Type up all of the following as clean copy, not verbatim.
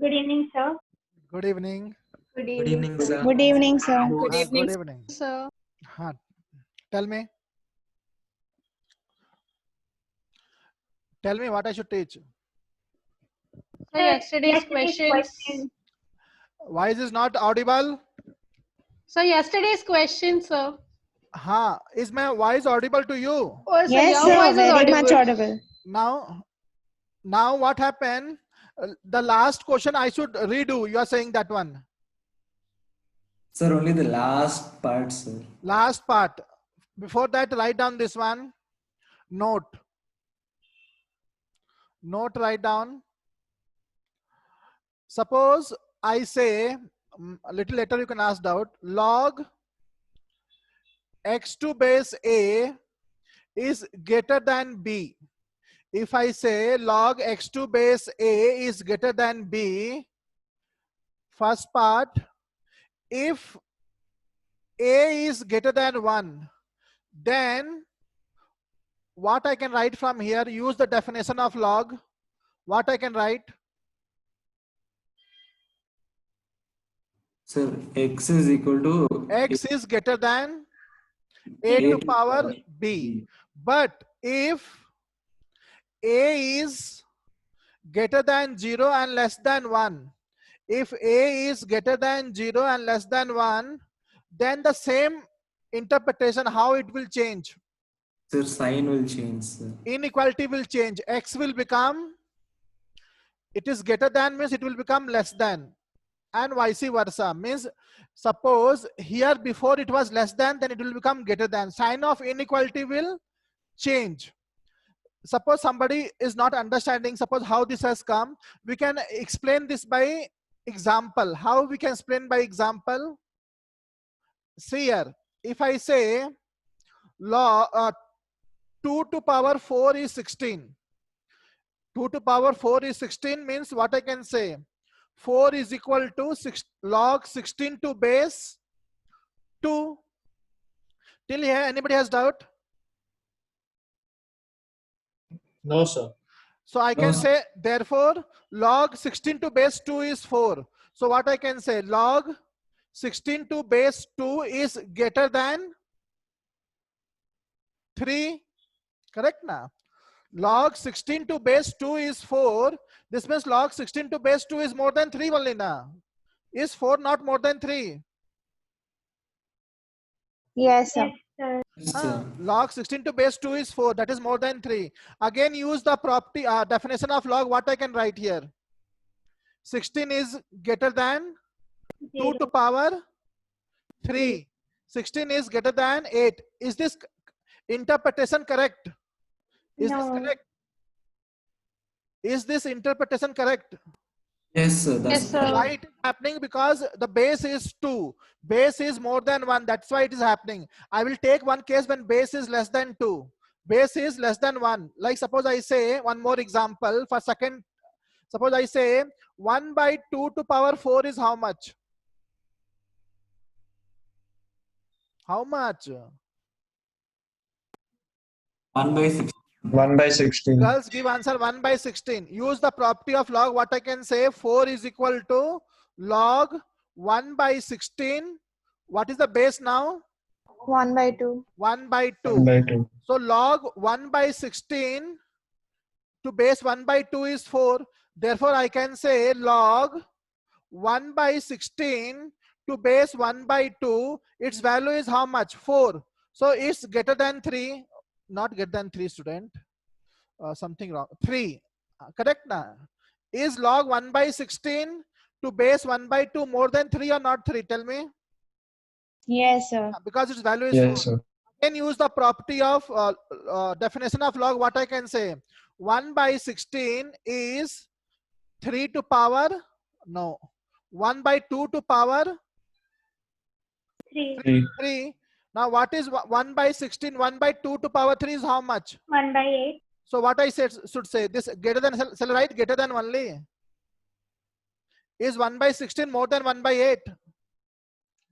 Good evening, sir. Good evening. Good Good evening, sir. Good evening, sir. Good evening, Good evening. sir. Tell me. Tell me what I should teach. So yesterday's questions. Why is this not audible? So yesterday's question, sir. Is my voice audible to you? Oh, so Yes, your sir. voice is Very much audible. audible. Now what happened? The last question I should redo. You are saying that one. Sir, only the last part, sir. Last part. Before that, write down this one. Note. Note, write down. Suppose I say, a little later you can ask doubt, log x2 base a is greater than b. If I say log x2 base a is greater than b, first part, if a is greater than 1, then what I can write from here, use the definition of log. What I can write? Sir, x is equal to X is greater than a to power b. But if a is greater than 0 and less than 1, if a is greater than 0 and less than 1, then the same interpretation, how it will change? Sir, sign will change, sir. Inequality will change. X will become, it is greater than means it will become less than, and vice versa. Means suppose here before it was less than, then it will become greater than. Sign of inequality will change. Suppose somebody is not understanding, suppose how this has come, we can explain this by example. How we can explain by example? See here, if I say law 2 to power 4 is 16. 2 to power 4 is 16 means what I can say? 4 is equal to log 16 to base 2. Till here, anybody has doubt? No, sir. So I can say, therefore, log 16 to base 2 is 4. So what I can say? Log 16 to base 2 is greater than 3. Correct now? Log 16 to base 2 is 4. This means log 16 to base 2 is more than 3 only now. Is 4 not more than 3? Yes, sir. Yes, sir. Log 16 to base 2 is 4. That is more than 3. Again, use the property definition of log. What I can write here? 16 is greater than 2 to power 3. 16 is greater than 8. Is this interpretation correct? Is this correct? Is this interpretation correct? Yes, sir. That's Yes, sir. Why it is happening? Because the base is 2. Base is more than 1. That's why it is happening. I will take one case when base is less than 2. Base is less than 1. Like suppose I say one more example for second. Suppose I say 1 by 2 to power 4 is how much? How much? 1 by 6. 1 by 16. Girls give answer 1 by 16. Use the property of log. What I can say? 4 is equal to log 1 by 16. What is the base now? 1 by 2. 1 by 2. 1 by 2. So log 1 by 16 to base 1 by 2 is 4. Therefore, I can say log 1 by 16 to base 1 by 2. Its value is how much? 4. So it's greater than 3. Not greater than 3, student. Something wrong. 3. Correct na? Is log 1 by 16 to base 1 by 2 more than 3 or not 3? Tell me. Yes, sir. Because its value is Yes, 4. sir. I can use the property of definition of log. What I can say? 1 by 16 is 3 to power, no. 1 by 2 to power 3. 3. Now what is 1 by 16? 1 by 2 to power 3 is how much? 1 by 8. So what I said should say, this greater than, shall I write greater than only? Is 1 by 16 more than 1 by 8?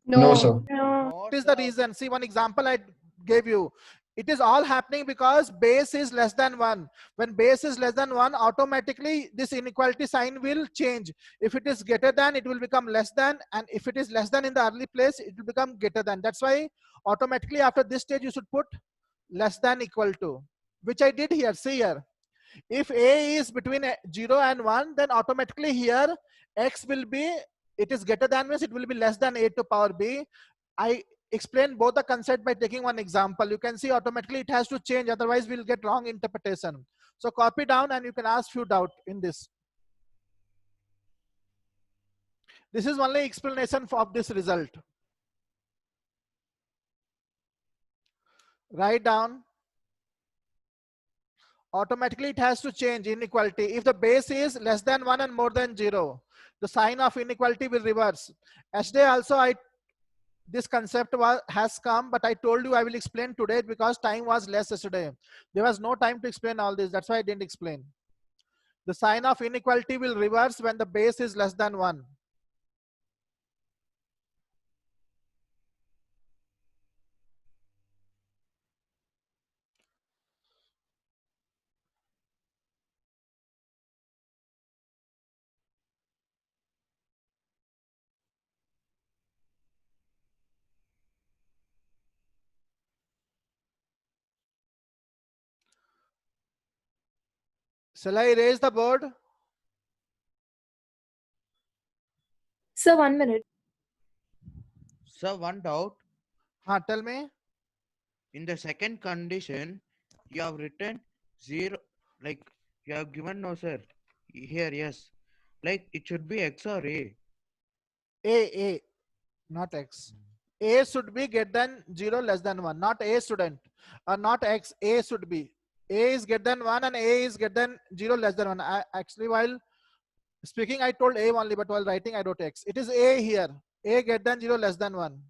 No, sir. No. What is the reason? See, one example I gave you. It is all happening because base is less than 1. When base is less than 1, automatically this inequality sign will change. If it is greater than, it will become less than, and if it is less than in the early place, it will become greater than. That's why automatically after this stage you should put less than equal to, which I did here. See here, if a is between 0 and 1, then automatically here x will be, it is greater than means it will be less than a to power b. I explain both the concept by taking one example. You can see automatically it has to change, otherwise we'll get wrong interpretation. So copy down and you can ask few doubt in this. This is only explanation of this result. Write down. Automatically it has to change inequality. If the base is less than 1 and more than 0, the sign of inequality will reverse. Yesterday also this concept has come, but I told you I will explain today because time was less yesterday. There was no time to explain all this. That's why I didn't explain. The sign of inequality will reverse when the base is less than 1. Shall I erase the board? Sir, 1 minute. So one doubt, Tell me. in the second condition, you have written 0, like you have given no sir. Here, yes. Like it should be X or A. A, not X. A should be greater than 0 less than 1, not A student, or not X, A should be. A is greater than 1 and A is greater than 0 less than 1. Actually, while speaking, I told A only, but while writing, I wrote X. It is A here. A greater than 0 less than 1.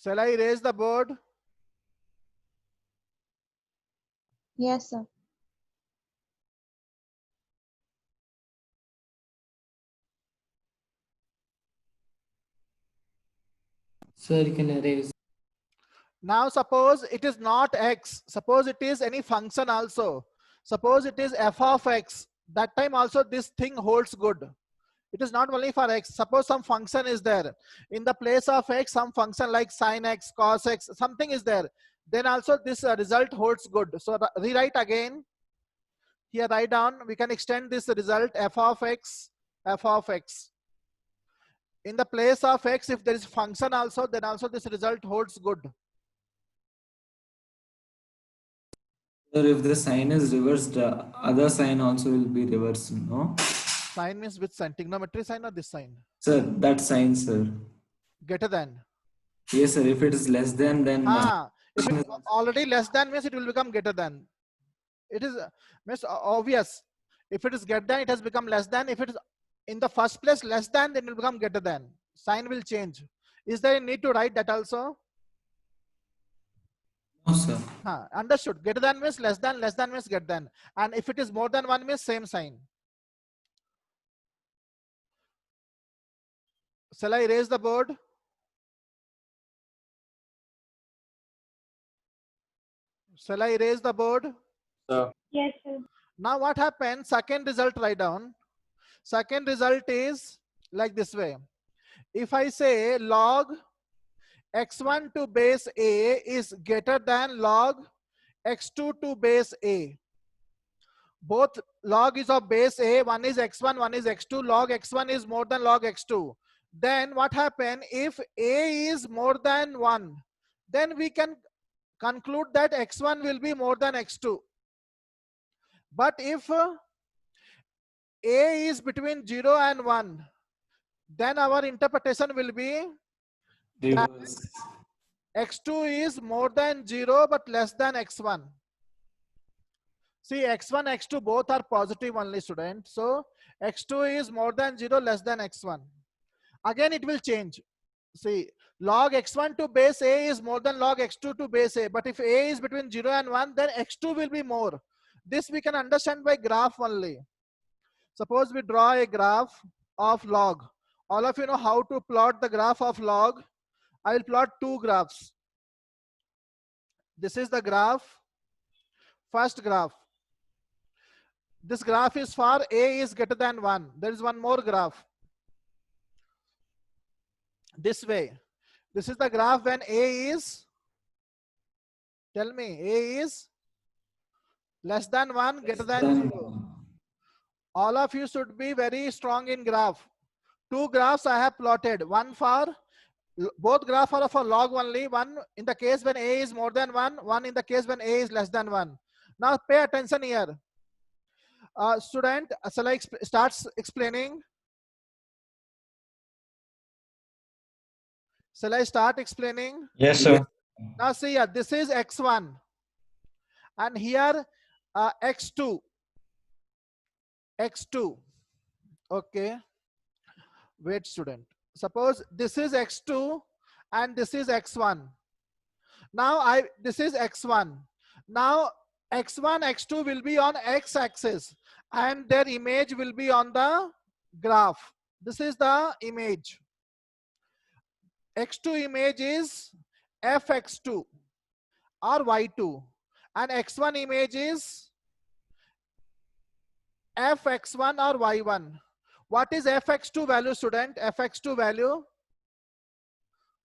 Shall I erase the board? Yes, sir. Sir, you can erase. Now suppose it is not X. Suppose it is any function also. Suppose it is f of X. That time also this thing holds good. It is not only for X. Suppose some function is there. In the place of X, some function like sin X, cos X, something is there. Then also this result holds good. So rewrite again. Here write down, we can extend this result f of X, f of X. In the place of X, if there is function also, then also this result holds good. Sir, if the sign is reversed, other sign also will be reversed, no? Sign means which sign? Trigonometry sign or this sign? Sir, that sign, sir. Greater than. Yes, sir. If it is less than, then If it is already less than means it will become greater than. It is means obvious. If it is greater than, it has become less than. If it is in the first place less than, then it will become greater than. Sign will change. Is there a need to write that also? no, sir. Understood. Greater than means less than means greater than. And if it is more than 1 means same sign. Shall I erase the board? Shall I erase the board? Yes, sir. Now what happens? Second result write down. Second result is like this way. If I say log x1 to base a is greater than log x2 to base a. Both log is of base a, one is x1, one is x2. Log x1 is more than log x2. Then what happens if a is more than 1? Then we can conclude that x1 will be more than x2. But if a is between 0 and 1, then our interpretation will be Reverse. x2 is more than 0 but less than x1. See, x1, x2 both are positive only, student. So x2 is more than 0, less than x1. Again, it will change. See, log x1 to base a is more than log x2 to base a. But if a is between 0 and 1, then x2 will be more. This we can understand by graph only. Suppose we draw a graph of log. All of you know how to plot the graph of log. I will plot two graphs. This is the graph, first graph. This graph is for a is greater than 1. There is one more graph. This way. This is the graph when a is, tell me, a is less than 1, greater than 0. All of you should be very strong in graph. Two graphs I have plotted. One for, both graphs are for log only. One in the case when a is more than 1, one in the case when a is less than 1. Now pay attention here. Student, shall I start explaining? Shall I start explaining? Yes, sir. Now see here, this is x1 and here x2. X2. Okay. Wait, student. Suppose this is x2 and this is x1. Now this is x1. Now x1, x2 will be on x-axis and their image will be on the graph. This is the image. X2 image is fx2 or y2 and x1 image is fx1 or y1. What is fx2 value, student? Fx2 value.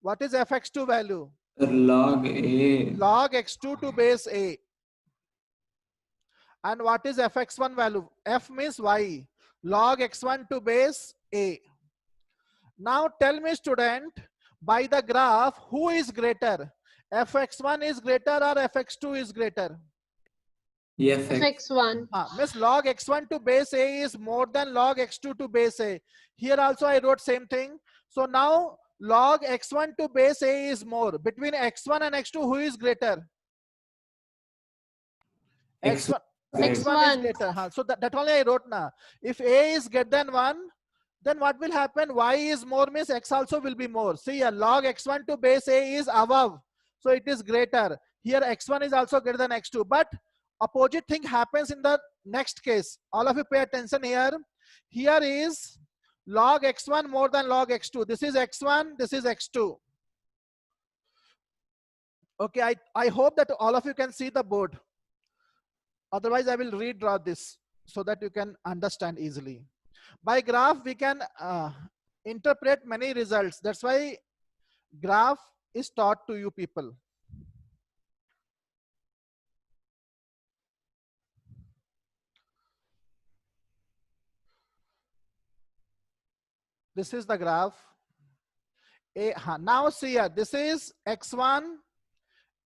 What is fx2 value? Log A. Log x2 to base a. And what is fx1 value? F means y. Log x1 to base a. Now tell me, student, by the graph, who is greater? fx1 is greater or fx2 is greater? fx1. Means log x1 to base a is more than log x2 to base a. Here also I wrote same thing. So now log x1 to base a is more. Between x1 and x2, who is greater? X1 is greater. So that only I wrote now. If a is greater than 1, then what will happen? Y is more means x also will be more. See here, log x1 to base a is above. So it is greater. Here x1 is also greater than x2. But opposite thing happens in the next case. All of you pay attention here. Here is log x1 more than log x2. This is x1, this is x2. Okay, I hope that all of you can see the board. Otherwise, I will redraw this so that you can understand easily. By graph, we can interpret many results. That's why graph is taught to you people. This is the graph. Now see here, this is x1,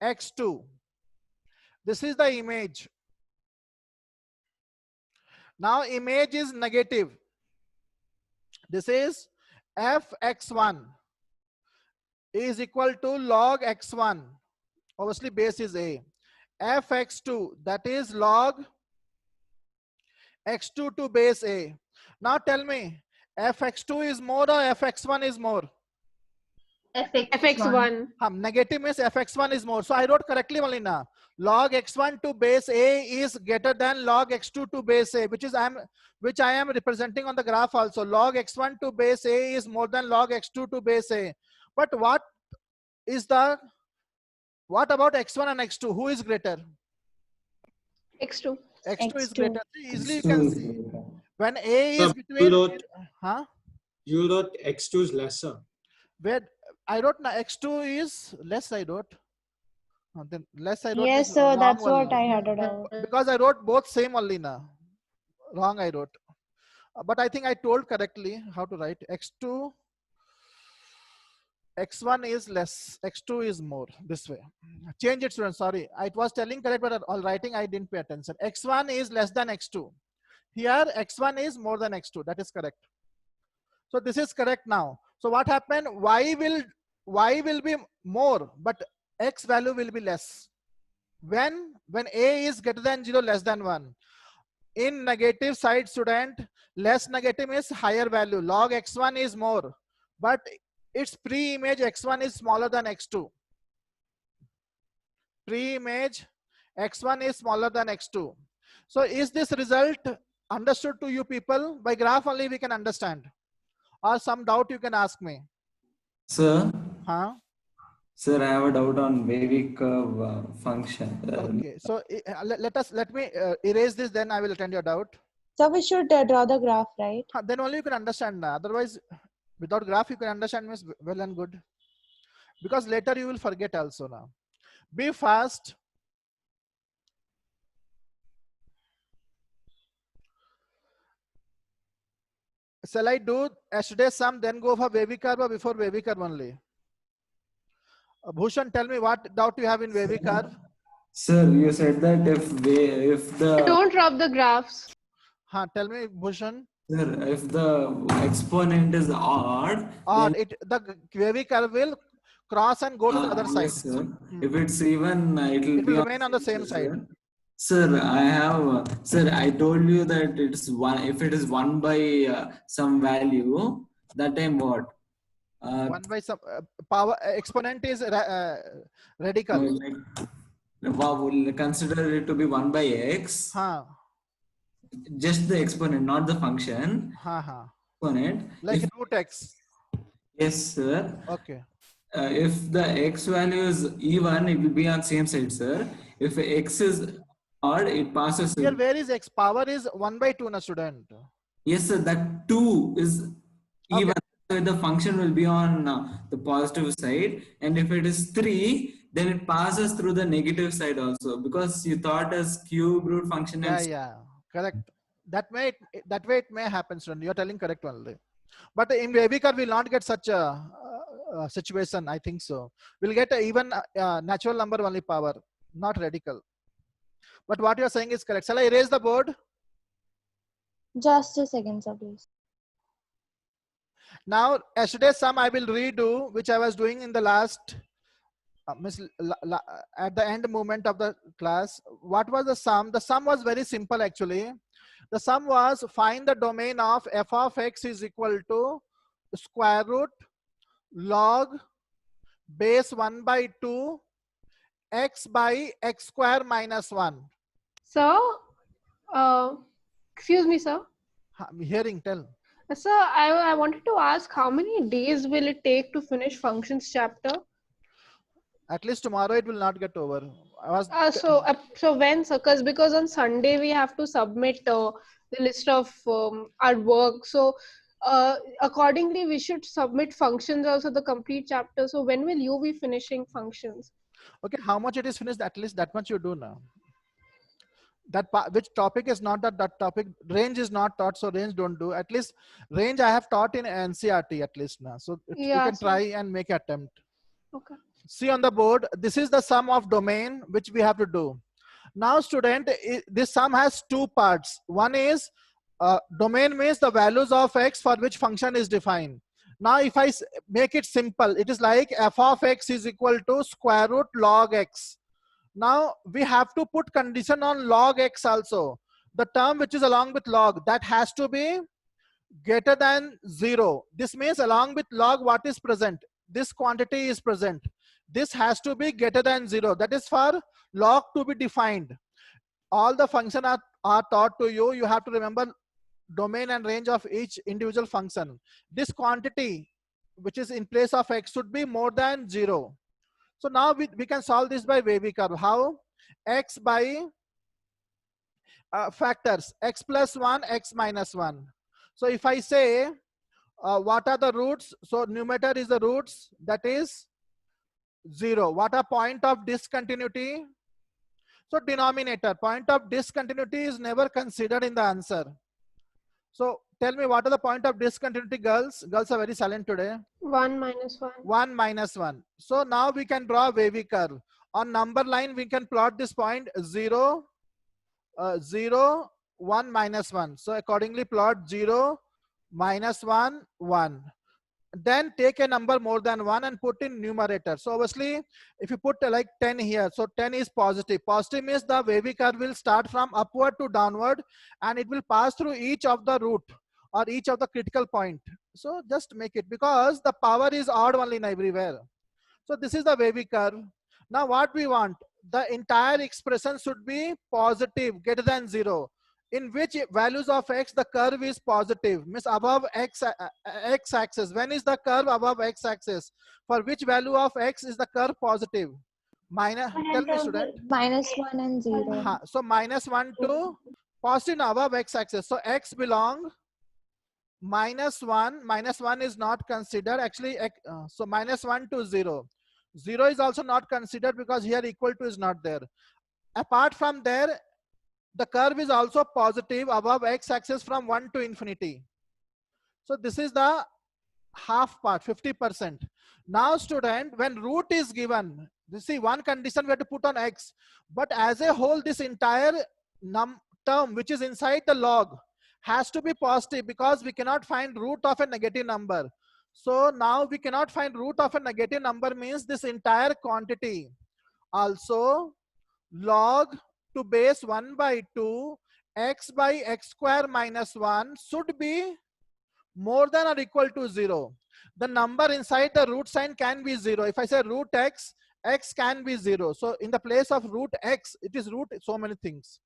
x2. This is the image. Now image is negative. This is fx1 is equal to log x1. Obviously base is a. Fx2, that is log x2 to base a. Now tell me, fx2 is more or fx1 is more? fx1. Negative means fx1 is more. So I wrote correctly only now. Log x1 to base a is greater than log x2 to base a, which I am representing on the graph also. Log x1 to base a is more than log x2 to base a. But what about x1 and x2? Who is greater? x2. X2 is greater. Easily you can see. When a is between. You wrote x2 is lesser. Where I wrote now x2 is less. I wrote. Then less I wrote. Yes, sir. That's what I had it out. Because I wrote both same only now. Wrong I wrote. But I think I told correctly how to write. X2. X1 is less. X2 is more. This way. Change it, students. Sorry. I was telling correct, but all writing I didn't pay attention. X1 is less than X2. Here X1 is more than X2. That is correct. So this is correct now. So what happened? Y will be more, but X value will be less. When A is greater than 0, less than 1. In negative side, student, less negative is higher value. Log X1 is more, but its pre-image X1 is smaller than X2. Pre-image X1 is smaller than X2. So is this result understood to you people? By graph only we can understand. Or some doubt you can ask me. Sir, Huh? sir, I have a doubt on wavy curve function. Okay, so let me erase this, then I will attend your doubt. So we should draw the graph, right? Then only you can understand. Otherwise, without graph, you can understand means well and good. Because later you will forget also now. Be fast. Shall I do yesterday's sum, then go for wavy curve or before wavy curve only? Bhushan, tell me what doubt you have in wavy curve? Sir, you said that if the Don't drop the graphs. Tell me, Bhushan. sir, if the exponent is odd, Or then the wavy curve will cross and go to the other side. yes, sir. If it's even, it It will will remain on the same side. Sir, I have, sir, I told you that it's one, if it is 1 by some value, that time what? 1 by some power exponent is radical. Like, we'll consider it to be 1 by x, just the exponent, not the function. Exponent. Like If, root x. yes, sir. Okay. If the x value is even, it will be on same side, sir. If x is odd, it passes. Here, where is x? Power is 1 by 2, na student. Yes, sir. That 2 is even. Okay. So the function will be on the positive side, and if it is 3, then it passes through the negative side also, because you thought as cube root function. Yeah, correct. That way it may happen, student. You're telling correct only. But in wavy curve, we'll not get such a situation. I think so. We'll get a even natural number only power, not radical. But what you're saying is correct. Shall I erase the board? Just a second, sir, please. Now, yesterday's sum I will redo, which I was doing in the last, at the end moment of the class. What was the sum? The sum was very simple actually. The sum was find the domain of f of x is equal to square root log base 1 by 2 x by x square minus 1. Sir, excuse me, sir. I'm hearing, tell. Sir, I wanted to ask how many days will it take to finish functions chapter? At least tomorrow it will not get over. I was So when, sir? Because on Sunday we have to submit the list of our work. So accordingly, we should submit functions also, the complete chapter. So when will you be finishing functions? okay. How much it is finished? At least that much you do now. That which topic is not that topic. Range is not taught, so range don't do. At least range I have taught in NCERT at least now. So you can try and make an attempt. Okay. See on the board, this is the sum of domain which we have to do. Now student, this sum has two parts. One is domain means the values of x for which function is defined. Now if I make it simple, it is like f of x is equal to square root log x. Now we have to put condition on log x also. The term which is along with log, that has to be greater than 0. This means along with log what is present? This quantity is present. This has to be greater than 0. That is for log to be defined. All the functions are taught to you. You have to remember domain and range of each individual function. This quantity which is in place of x should be more than 0. So now we can solve this by wavy curve. How? X by factors x plus 1, x minus 1. So if I say what are the roots? So numerator is the roots, that is 0. What are point of discontinuity? So denominator, point of discontinuity is never considered in the answer. So tell me what are the point of discontinuity, girls? Girls are very silent today. 1 minus 1. 1 minus 1. So now we can draw a wavy curve. On number line, we can plot this point 0, 0, 1, minus 1. So accordingly plot 0, minus 1, 1. Then take a number more than 1 and put in numerator. So obviously, if you put like 10 here, so 10 is positive. Positive means the wavy curve will start from upward to downward and it will pass through each of the root or each of the critical point. So just make it, because the power is odd only in everywhere. So this is the wavy curve. Now what we want? the entire expression should be positive, greater than 0. In which values of x the curve is positive, means above x axis. When is the curve above x axis? For which value of x is the curve positive? Minus, tell me student. -1 and 0. So -1 to positive above x axis. So x belong -1. -1 is not considered actually. So -1 to 0. 0 is also not considered because here equal to is not there. Apart from there, the curve is also positive above x axis from 1 to infinity. So this is the half part, 50%. Now student, when root is given, you see one condition we have to put on x, but as a whole this entire term which is inside the log has to be positive because we cannot find root of a negative number. So now we cannot find root of a negative number means this entire quantity also log to base 1 by 2 x by x square minus 1 should be more than or equal to 0. The number inside the root sign can be 0. If I say root x, x can be 0. So in the place of root x, it is root so many things.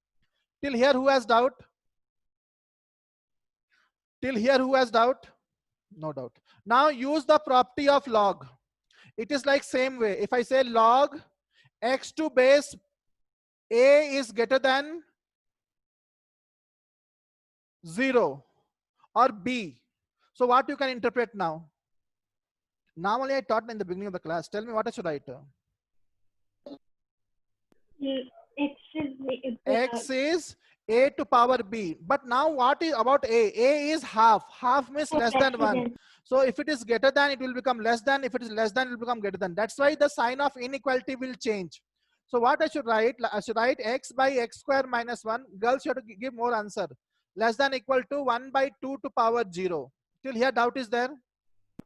Till here who has doubt? Till here who has doubt? No doubt. Now use the property of log. It is like same way. If I say log x to base a is greater than 0 or b. So what you can interpret now? Now only I taught in the beginning of the class. Tell me what I should write. X is a to power b. But now what is about a? A is half. Half means less than 1. So if it is greater than, it will become less than. If it is less than, it will become greater than. That's why the sign of inequality will change. So what I should write? I should write x by x square minus 1. Girls, you have to give more answer. Less than equal to 1 by 2 to power 0. Till here doubt is there?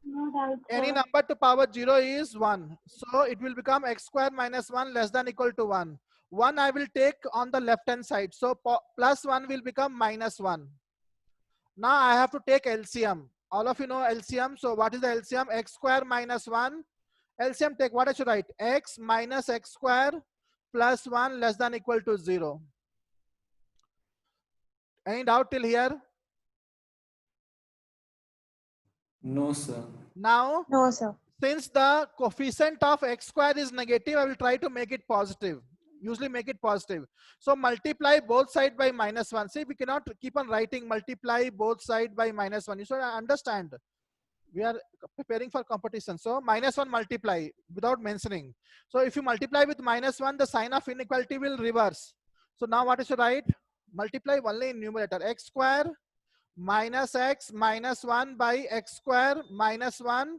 No doubt. Any number to power 0 is 1. So it will become x square minus 1 less than equal to 1. 1 I will take on the left hand side. So plus 1 will become minus 1. Now I have to take LCM. All of you know LCM. So what is the LCM? X square minus 1. LCM take what I should write? X minus x square plus 1 less than equal to 0. Any doubt till here? No, sir. Now, No, sir. since the coefficient of x square is negative, I will try to make it positive. Usually make it positive. So multiply both sides by minus 1. See, we cannot keep on writing multiply both sides by minus 1. You should understand. We are preparing for competition. So minus 1 multiply without mentioning. So if you multiply with minus 1, the sign of inequality will reverse. So now what I should write? Multiply only in numerator. X square minus x minus 1 by x square minus 1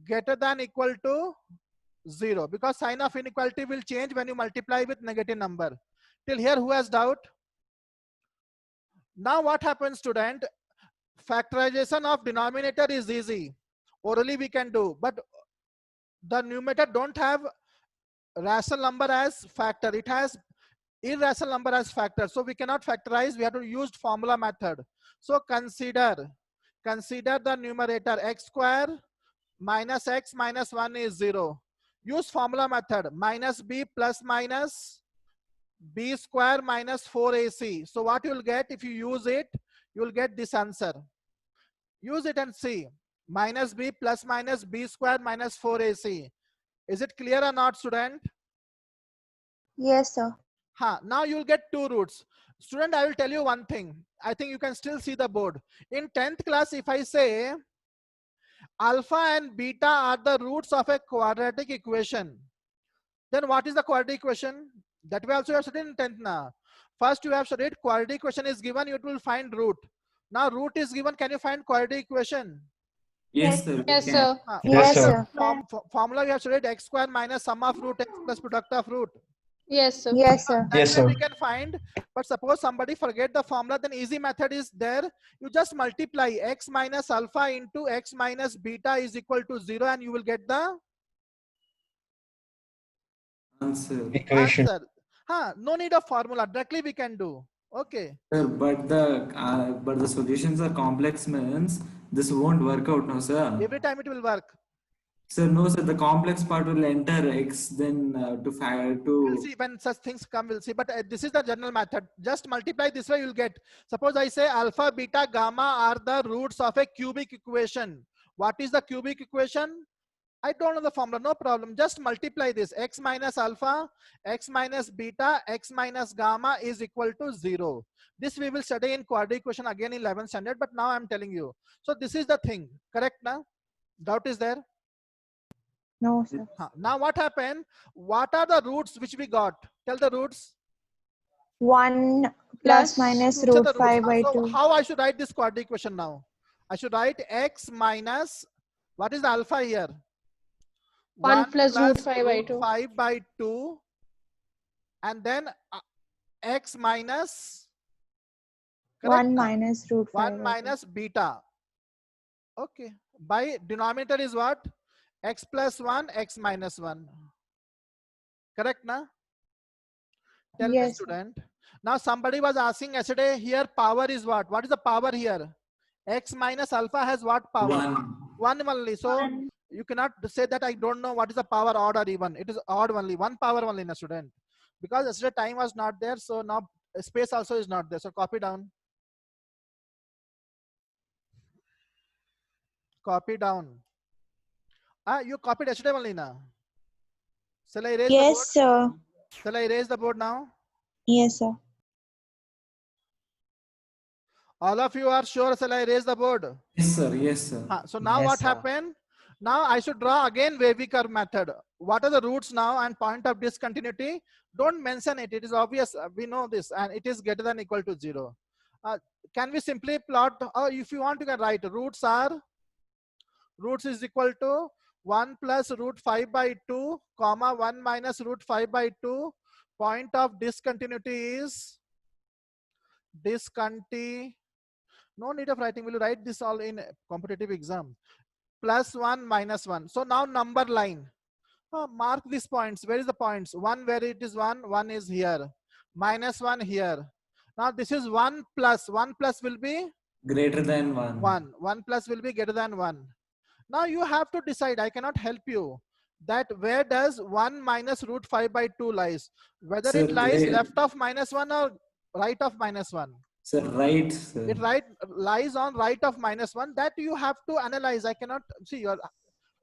greater than equal to 0. Because sign of inequality will change when you multiply with negative number. Till here who has doubt? Now what happens, student? Factorization of denominator is easy. Orally we can do, but the numerator don't have rational number as factor. It has irrational number as factor. So we cannot factorize. We have to use formula method. So consider the numerator x square minus x minus 1 is 0. Use formula method. Minus b plus minus b square minus 4ac. So what you will get if you use it? You will get this answer. Use it and see. Minus b plus minus b square minus 4ac. Is it clear or not, student? Yes, sir. Now you will get two roots. Student, I will tell you one thing. I think you can still see the board. In 10th class, if I say alpha and beta are the roots of a quadratic equation, then what is the quadratic equation? That we also have studied in 10th now. First you have studied quadratic equation is given, you will find root. Now root is given, can you find quadratic equation? Yes, sir. we Yes, can. sir. Yes, sir. Formula we have studied x square minus sum of root x plus product of root. Yes, sir. Yes, sir. That Yes, way sir. we can find, but suppose somebody forget the formula, then easy method is there. You just multiply x minus alpha into x minus beta is equal to 0 and you will get the Answer. Equation. answer. No need of formula, directly we can do. Okay. Sir, but the solutions are complex means this won't work out now, sir. Every time it will work. Sir, no, sir. The complex part will enter x, then to We'll see when such things come, we'll see. But this is the general method. Just multiply this way, you'll get. Suppose I say alpha, beta, gamma are the roots of a cubic equation. What is the cubic equation? I don't know the formula, no problem. Just multiply this. X minus alpha, x minus beta, x minus gamma is equal to 0. This we will study in quadratic equation again in 11th standard, but now I'm telling you. So this is the thing, correct now? Doubt is there? No, sir. Now what happened? What are the roots which we got? Tell the roots. 1 plus minus Roots are root the 5 roots. by So 2. how I should write this quadratic equation now? I should write x minus, what is the alpha here? 1 plus root 5 by 2. 5 by 2. And then x minus, correct? 1 minus root 5 1 by 2. minus beta. Okay. By denominator is what? X plus 1, x minus 1. Correct, na? Tell me, Yes, sir. student. Now somebody was asking yesterday, here power is what? What is the power here? X minus alpha has what power? 1 only. So you cannot say that I don't know what is the power, odd or even. It is odd only. 1 power only in a student. Because yesterday time was not there. So now space also is not there. So copy down. Copy down. You copied yesterday only now. Shall I erase the board? Yes, sir. Shall I erase the board now? Yes, sir. All of you are sure? Shall I erase the board? Yes, sir. Yes, sir. So now Yes, what sir. happened? Now I should draw again wavy curve method. What are the roots now and point of discontinuity? Don't mention it. It is obvious. We know this, and it is greater than equal to 0. Can we simply plot? Or if you want, you can write roots is equal to 1 plus root 5 by 2, comma 1 minus root 5 by 2. Point of discontinuity is no need of writing. We'll write this all in competitive exam. Plus 1 minus 1. So now number line. Mark these points. Where is the points? 1 where it is 1, 1 is here. Minus 1 here. Now this is 1 plus. 1 plus will be? Greater than 1. 1 plus will be greater than 1. Now you have to decide. I cannot help you. That where does 1 minus root 5 by 2 lies? Whether Sir, it lies left of minus 1 or right of minus 1. Sir, right, sir. It lies on right of minus 1. That you have to analyze. I cannot see, your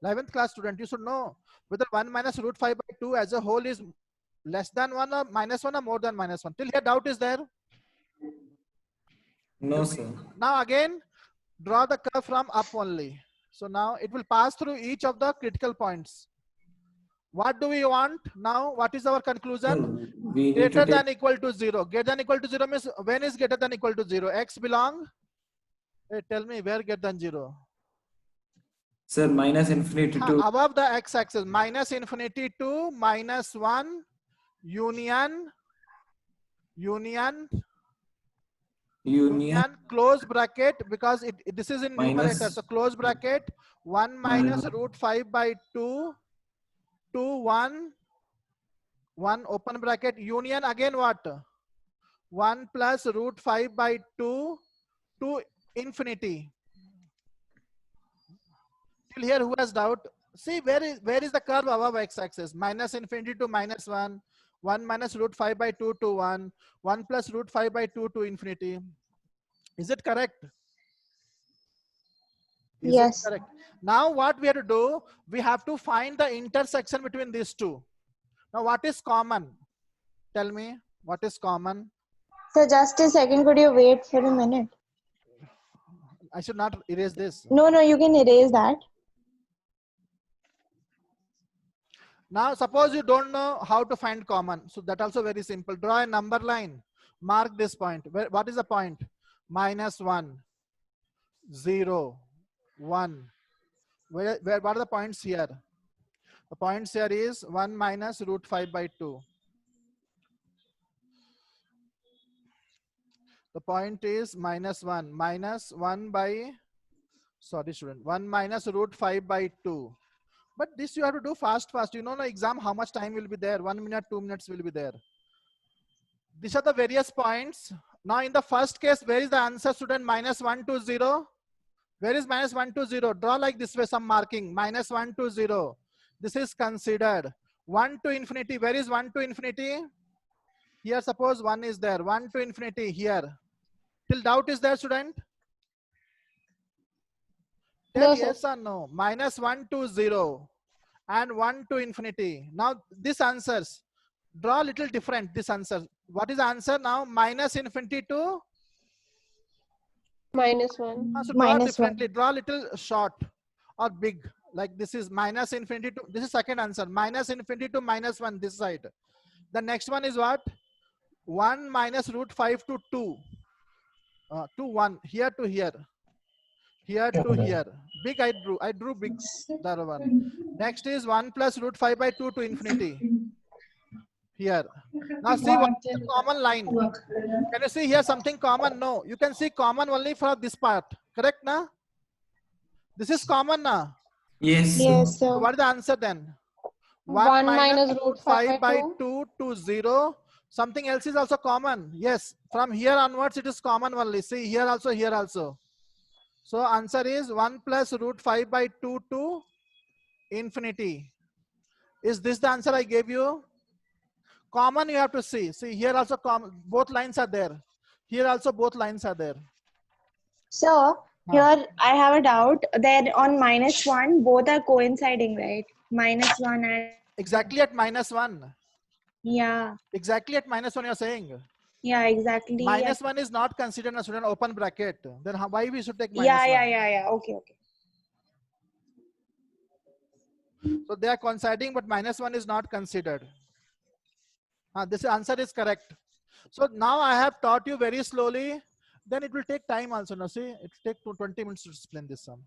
11th class student. You should know whether 1 minus root 5 by 2 as a whole is less than 1 or minus 1 or more than minus 1. Till here doubt is there? No, sir. Now again draw the curve from up only. So now it will pass through each of the critical points. What do we want now? What is our conclusion? We need Greater to take, than equal to 0. Greater than equal to 0 means when is greater than equal to 0? X belong? Hey, tell me where greater than 0? sir, minus infinity to Above the x-axis. Minus infinity to minus 1 union close bracket, because this is in Minus- numerator. So close bracket 1 minus root 5 by 2 to 1 open bracket union again what? 1 plus root 5 by 2 to infinity. Till here who has doubt? See where is the curve above x-axis? Minus infinity to minus 1, 1 minus root 5 by 2 to 1, 1 plus root 5 by 2 to infinity. Is it correct? Is Yes. it correct? Now what we have to do, we have to find the intersection between these two. Now what is common? Tell me, what is common? So just a second, could you wait for a minute? I should not erase this. No, you can erase that. Now suppose you don't know how to find common. So that also very simple. Draw a number line. Mark this point. What is the point? Minus 1, 0, 1. What are the points here? The points here is 1 minus root 5 by 2. The point is minus 1 by, sorry student, 1 minus root 5 by 2. But this you have to do fast. You know the exam, how much time will be there? 1 minute, 2 minutes will be there. These are the various points. Now in the first case, where is the answer, student? Minus 1 to 0. Where is minus 1 to 0? Draw like this way, some marking. Minus 1 to 0. This is considered. 1 to infinity. Where is 1 to infinity? Here, suppose 1 is there. 1 to infinity here. Till doubt is there, student? Tell No, sir. yes or no. Minus 1 to 0 and 1 to infinity. Now, this answers. Draw a little different, this answer. What is the answer now? Minus infinity to? -1. So draw -1. differently. Draw a little short or big. Like this is minus infinity to, this is second answer. Minus infinity to -1 this side. The next one is what? 1 minus root 5 to 2. To 1. Here to here. Here to here. Big I drew big. That one. Next is 1 plus root 5 by 2 to infinity. Here. Now see what is the common line. Can you see here something common? No. You can see common only for this part. Correct na? This is common na? Yes. Yes, So sir. what is the answer then? 1 minus root 5 by 2. 2 to 0. Something else is also common. Yes. From here onwards it is common only. See here also, here also. So answer is 1 plus root 5 by 2 to infinity. Is this the answer I gave you? Common you have to see. See here also common. Both lines are there. Here also both lines are there. So here I have a doubt that on -1 both are coinciding, right? -1 and Exactly at -1. yeah, Exactly at -1 you're saying. yeah, exactly. -1 is not considered a student open bracket. Then why we should take -1? Yeah. Okay. So they are coinciding, but -1 is not considered. This answer is correct. So now I have taught you very slowly. Then it will take time also. Now see, it will take 20 minutes to explain this sum.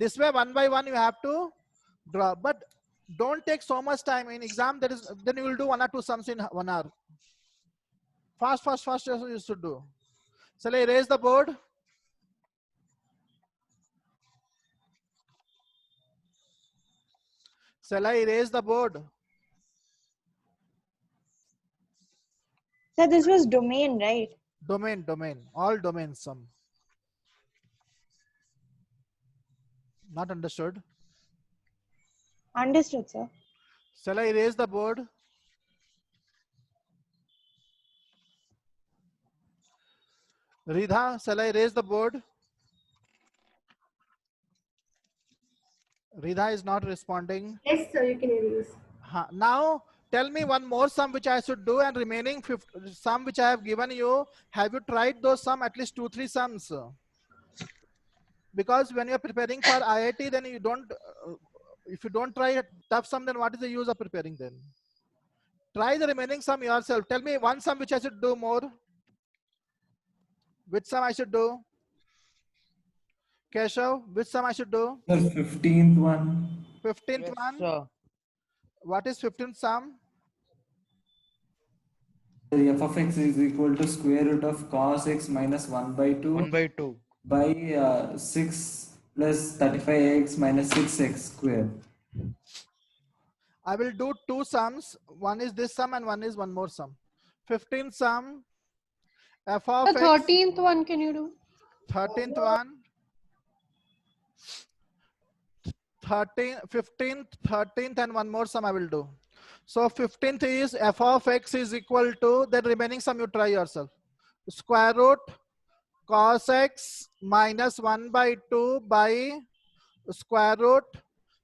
This way, one by one, you have to draw. But don't take so much time in exam. Then you will do 1 or 2 sums in 1 hour. Fast you should do. Shall I erase the board? Shall I erase the board? So this was domain, right? Domain, all domains sum. Not understood. Understood, sir. Shall I erase the board? Ridha, shall I erase the board? Ridha is not responding. Yes, sir, you can erase. Now tell me one more sum which I should do, and remaining sum which I have given you. Have you tried those sum, at least 2-3 sums? Because when you are preparing for IIT, then you don't. If you don't try a tough sum, then what is the use of preparing then? Try the remaining sum yourself. Tell me one sum which I should do more. Which sum I should do? Keshav, which sum I should do? The 15th one. 15th Yes, one. sir. What is 15th sum? The f of x is equal to square root of cos x minus 1 by 2 1 by 2. by 6 plus 35x minus 6x square. I will do 2 sums. One is this sum and one is one more sum. 15th sum. F of The x. 13th one, can you do? 13th one. 15th, 13th, and one more sum I will do. So 15th is f of x is equal to, then remaining sum you try yourself. Square root cos x minus 1 by 2 by square root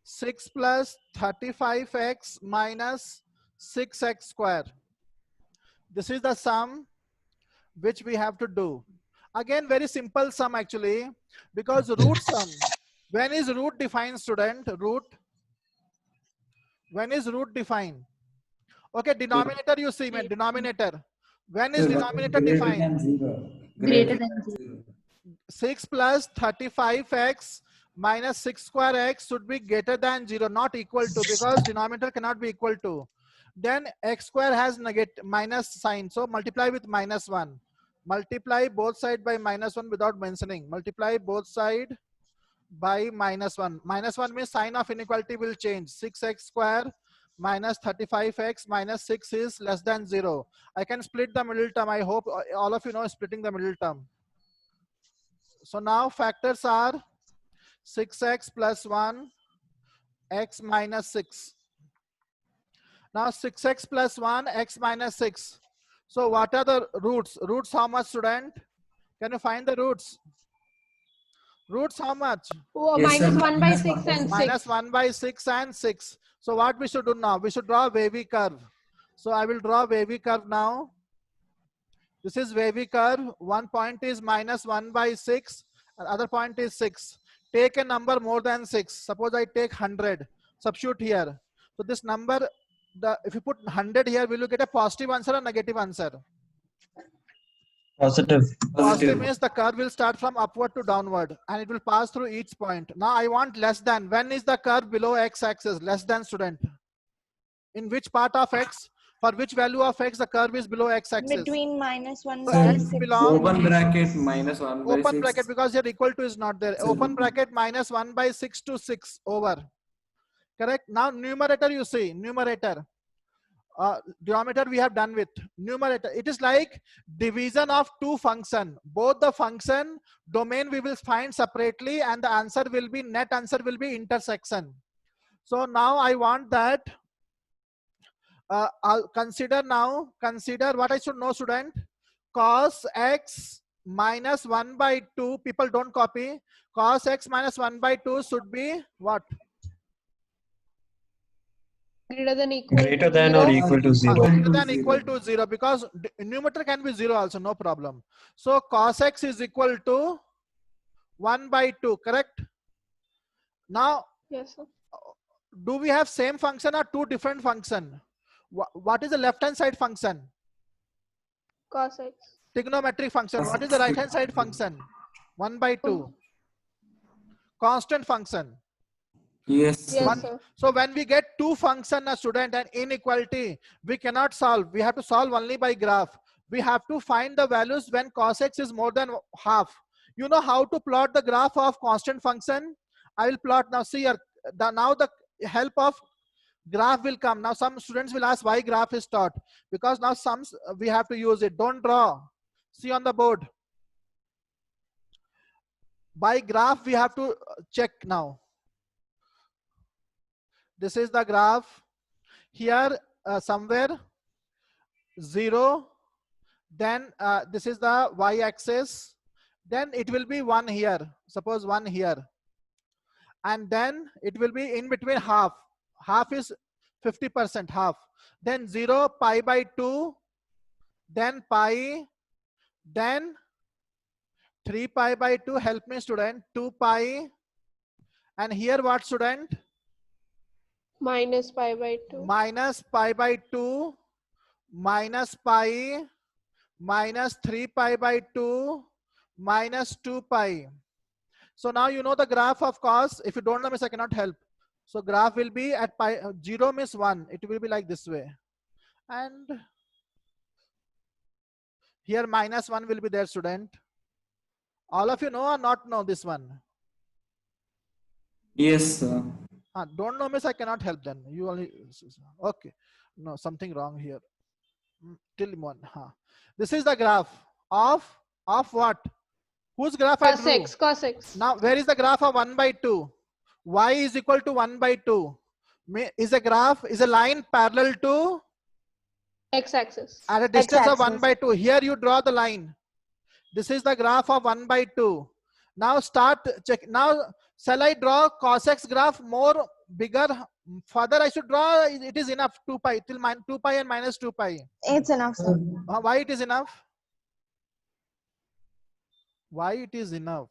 6 plus 35x minus 6x square. This is the sum which we have to do. Again, very simple sum actually, because root sum. When is root defined, student? Root. When is root defined? Okay, denominator you see, man, denominator. When is denominator defined? Greater than 0. 6 plus 35x minus 6 square x should be greater than 0, not equal to, because denominator cannot be equal to. Then x square has minus sign, so multiply with -1. Multiply both sides by -1 without mentioning. Multiply both sides by -1. -1 means sign of inequality will change. 6x square minus 35x minus 6 is less than 0. I can split the middle term. I hope all of you know splitting the middle term. So now factors are 6x plus 1, x minus 6. Now 6x plus 1, x minus 6. So what are the roots? Roots how much, student? Can you find the roots? Roots how much? Oh, Yes, sir. minus 1 by Minus 6 1 by and 6. Minus 1 by 6 and 6. So what we should do now? We should draw a wavy curve. So I will draw a wavy curve now. This is wavy curve. One point is minus 1 by 6. Other point is 6. Take a number more than 6. Suppose I take 100. Substitute here. So this number, if you put 100 here, will you get a positive answer or negative answer? Positive. Positive means the curve will start from upward to downward and it will pass through each point. Now I want less than. When is the curve below x-axis? Less than, student. In which part of x? For which value of x the curve is below x-axis? Between minus 1 So by x 6. belongs Open bracket minus 1 by open 6. bracket because here equal to is not there. Open bracket minus 1 by 6 to 6 over. Correct. Now numerator, you see numerator. Denominator we have done with numerator. It is like division of two function. Both the function domain we will find separately and the answer will be, net answer will be intersection. So now I want that. I'll consider what I should know, student. Cos x minus 1 by 2. People don't copy. Cos x minus 1 by 2 should be what? Greater than equal Greater to than 0. or equal to 0. Greater than equal to 0 because numerator can be 0 also, no problem. So cos x is equal to 1 by 2, correct? Now, Yes, sir. do we have same function or two different function? What is the left hand side function? Cos x. Trigonometric function. What is the right hand side function? 1 by 2. Constant function. Yes. Yes, sir. So when we get two function, a student, and inequality, we cannot solve. We have to solve only by graph. We have to find the values when cos x is more than half. You know how to plot the graph of constant function? I will plot now. See here. Now the help of graph will come. Now some students will ask why graph is taught. Because now we have to use it. Don't draw. See on the board. By graph we have to check now. This is the graph. Here somewhere 0. Then this is the y-axis. Then it will be 1 here. Suppose 1 here. And then it will be in between half. Half is 50%, half. Then 0, pi by 2. Then pi. Then 3 pi by 2. Help me, student. 2 pi. And here what, student? Minus pi by 2. Minus pi by 2. Minus pi. Minus 3 pi by 2. Minus 2 pi. So now you know the graph of cos. If you don't know, miss, I cannot help. So graph will be at pi 0 means 1. It will be like this way. And here minus 1 will be there, student. All of you know or not know this one? Yes, sir. Don't know means I cannot help then. You only, okay. No, something wrong here. Till 1. This is the graph of what? Whose graph I Cos drew? x. Cos x. Now, where is the graph of 1 by 2? Y is equal to 1 by 2. Is a line parallel to? X-axis. At a distance of 1 X-axis. by 2. Here you draw the line. This is the graph of 1 by 2. Now start check. Now, shall I draw cos x graph more bigger? Further I should draw, it is enough, 2 pi, till 2 pi and minus 2 pi. It's enough, sir. Why it is enough? Why it is enough?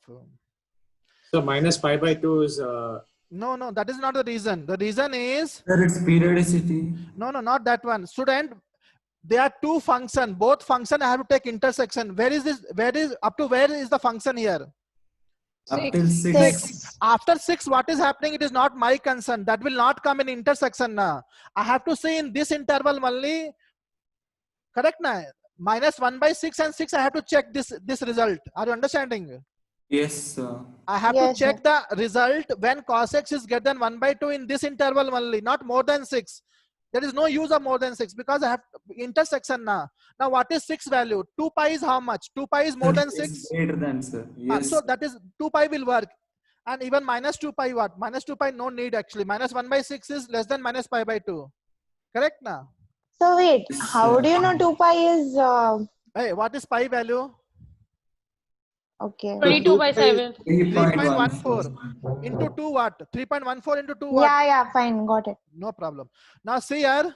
So minus pi by 2 is No, that is not the reason. The reason is, Sir, it's periodicity. no, not that one. Student, there are two functions. Both function I have to take intersection. Where is this? Where is up to where is the function here? Up 6. till 6. After 6, what is happening? It is not my concern. That will not come in intersection now. I have to say in this interval only. Correct na? Minus 1 by 6 and 6. I have to check this result. Are you understanding? Yes, sir. I have Yes, to check the result when cos x is greater than 1 by 2 in this interval only, not more than 6. There is no use of more than 6 because I have intersection now. Now what is 6 value? 2 pi is how much? 2 pi is more than It's 6. greater than, sir. Yes. So that is 2 pi will work. And even minus 2 pi what? Minus 2 pi no need actually. Minus 1 by 6 is less than minus pi by 2. Correct now? So wait, Yes, how do you know 2 pi is Hey, what is pi value? okay? 22 by 7. 3.14 into 2 what? 3.14 into 2 what? Yeah, fine, got it. No problem. Now see here.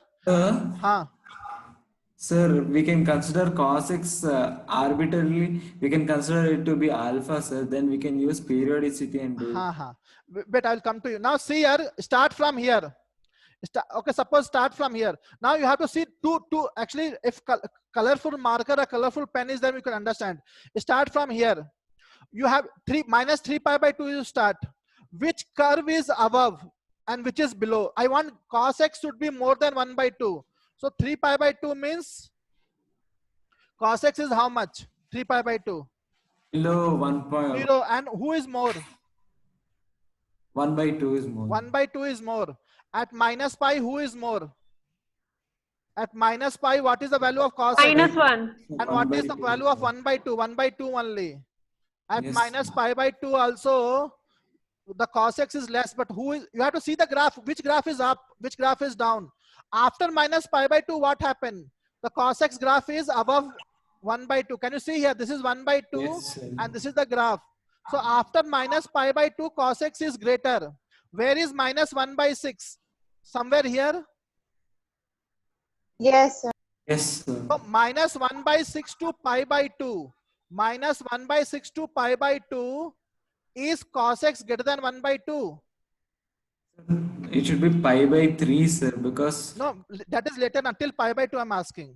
Sir, we can consider cos x arbitrarily. We can consider it to be alpha, sir. Then we can use periodicity and do it. But I'll come to you. Now see here, start from here. Okay, suppose start from here. Now you have to see two. Actually, if colorful marker or colorful pen is there, we can understand. Start from here. You have minus 3 pi by 2 you start. Which curve is above and which is below? I want cos x should be more than 1 by 2. So 3 pi by 2 means cos x is how much? 3 pi by 2. Below 1.0. 0. And who is more? 1 by 2 is more. 1 by 2 is more. At minus pi, who is more? At minus pi, what is the value of cos x? Minus 1. And what is the value of 1 by 2? 1 by 2 only. At Yes. minus pi by 2 also, the cos x is less. But who is? You have to see the graph. Which graph is up? Which graph is down? After minus pi by 2, what happened? The cos x graph is above 1 by 2. Can you see here? This is 1 by 2 Yes, sir. and this is the graph. So after minus pi by 2, cos x is greater. Where is minus 1 by 6? Somewhere here. Yes, sir. Yes, sir. So minus 1 by 6 to pi by 2. Minus 1 by 6 to pi by 2 is cos x greater than 1 by 2. It should be pi by 3, sir, because No, that is later until pi by 2 I'm asking.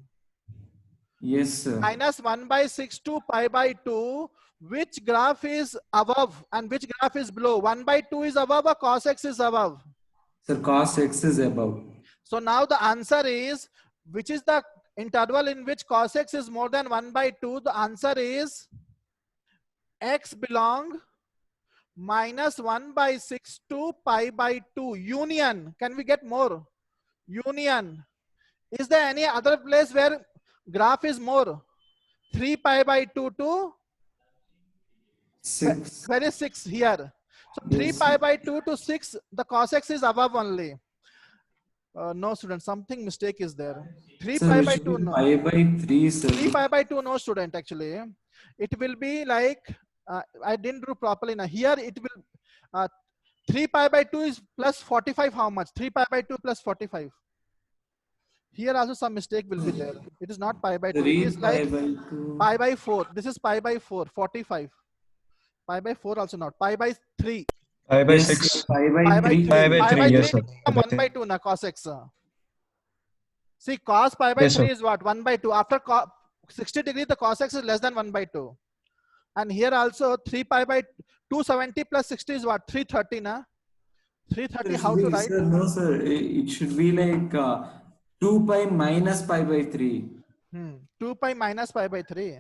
yes, sir. Minus 1 by 6 to pi by 2. Which graph is above and which graph is below? 1 by 2 is above or cos x is above? Sir, cos x is above. So now the answer is, which is the interval in which cos x is more than 1 by 2? The answer is x belong minus 1 by 6 to pi by 2. Union. Can we get more? Union. Is there any other place where graph is more? 3 pi by 2 to 6. where is 6 here? So 3 Yes. pi by 2 to 6, the cos x is above only. No student, something mistake is there. 3 Sir, pi it by should 2 be no. pi by 3, sir. 3 pi by 2 no student actually. It will be like, I didn't do properly now. Here it will, 3 pi by 2 is plus 45 how much? 3 pi by 2 plus 45. Here also some mistake will be there. It is not pi by 2. It 3 is pi like by 2. pi by 4. This is pi by 4, 45. Pi by 4 also not. Pi by 3. Pi by Yes, 6. sir, pi by Pi by 3. 3. Pi by Pi 3, by yes, 3 sir. become 1 by 2 na cos x. See, cos pi by Yes, 3 sir. is what? 1 by 2. After 60 degrees, the cos x is less than 1 by 2. And here also 3 pi by 270 plus 60 is what? 330 na? 330 how to write? Sir, no, sir. It should be like 2 pi minus pi by 3. 2 pi minus pi by 3.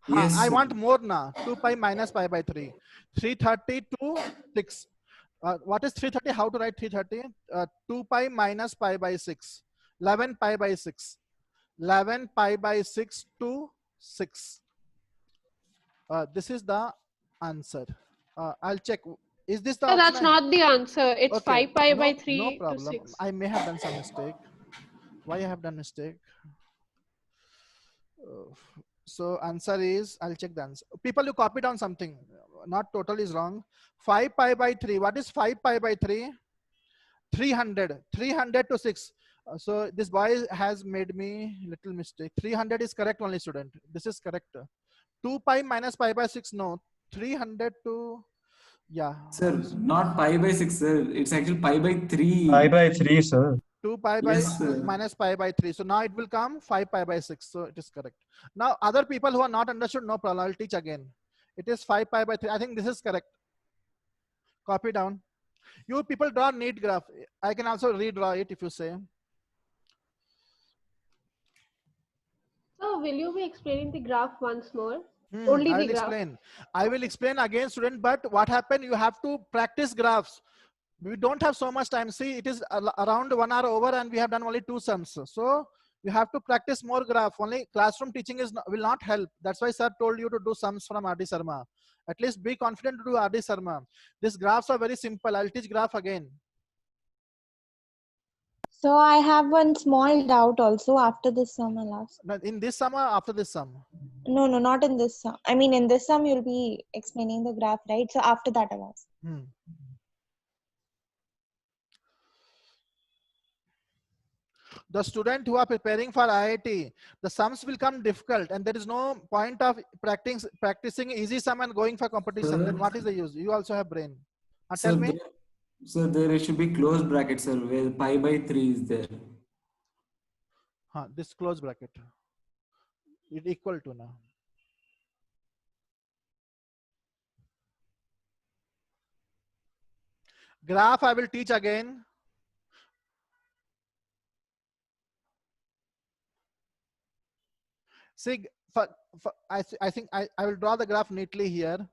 Yes, I sir. want more na. 2 pi minus pi by 3. 330 to 6. What is 330? How to write 330? 2 pi minus pi by 6. 11 pi by 6. 11 pi by 6 to 6. This is the answer. I'll check. Is this the So option? that's not the answer. It's Okay, 5 pi by no 3 to problem. 6. I may have done some mistake. Why I have done mistake? So answer is, I'll check the answer. People, you copy down something. Not total is wrong. 5 pi by 3. What is 5 pi by 3? 300. 300 to 6. So this boy has made me little mistake. 300 is correct only, student. This is correct. 2 pi minus pi by 6. No. 300 to, yeah. Sir, not pi by 6, sir. It's actually pi by 3. Pi by 3, sir. 2 pi by Yes, sir. minus pi by 3. So now it will come 5 pi by 6. So it is correct. Now other people who are not understood, no problem. I'll teach again. It is 5 pi by 3. I think this is correct. Copy down. You people draw neat graph. I can also redraw it if you say. So will you be explaining the graph once more? Only I the will graph. explain. I will explain again, student. But what happened? You have to practice graphs. We don't have so much time. See, it is around 1 hour over and we have done only 2 sums. So you have to practice more graph. Only classroom teaching will not help. That's why sir told you to do sums from R.D. Sharma. At least be confident to do R.D. Sharma. These graphs are very simple. I'll teach graph again. So I have one small doubt also after this sum I'll ask. But in this sum or after this sum? No, not in this sum. I mean, in this sum you'll be explaining the graph, right? So after that I'll ask. The student who are preparing for IIT, the sums will come difficult and there is no point of practicing easy sum and going for competition. Then what is the use? You also have brain. Tell me. So there should be closed brackets, sir, where pi by 3 is there. This close bracket. It equal to now. Graph I will teach again. See, I think I will draw the graph neatly here.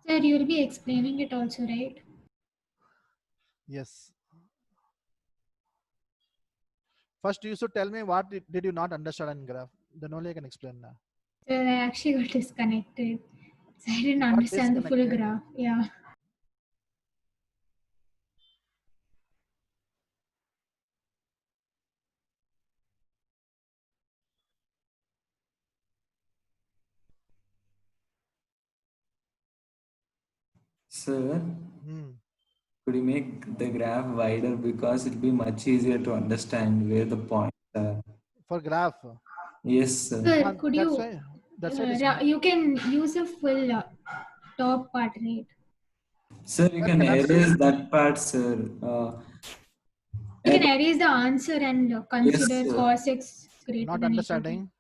Sir, you will be explaining it also, right? Yes. First, you should tell me what did you not understand in graph. Then only I can explain now. Sir, I actually got disconnected. So I didn't understand the full disconnected? graph. Yeah. Sir, could you make the graph wider, because it'll be much easier to understand where the points are. For graph. Yes, sir. Sir, could That's you? why. That's why You can use a full top part, right? Sir, you can erase that part, sir. You can erase the answer and consider sir. cos x greater not than equal to. understanding.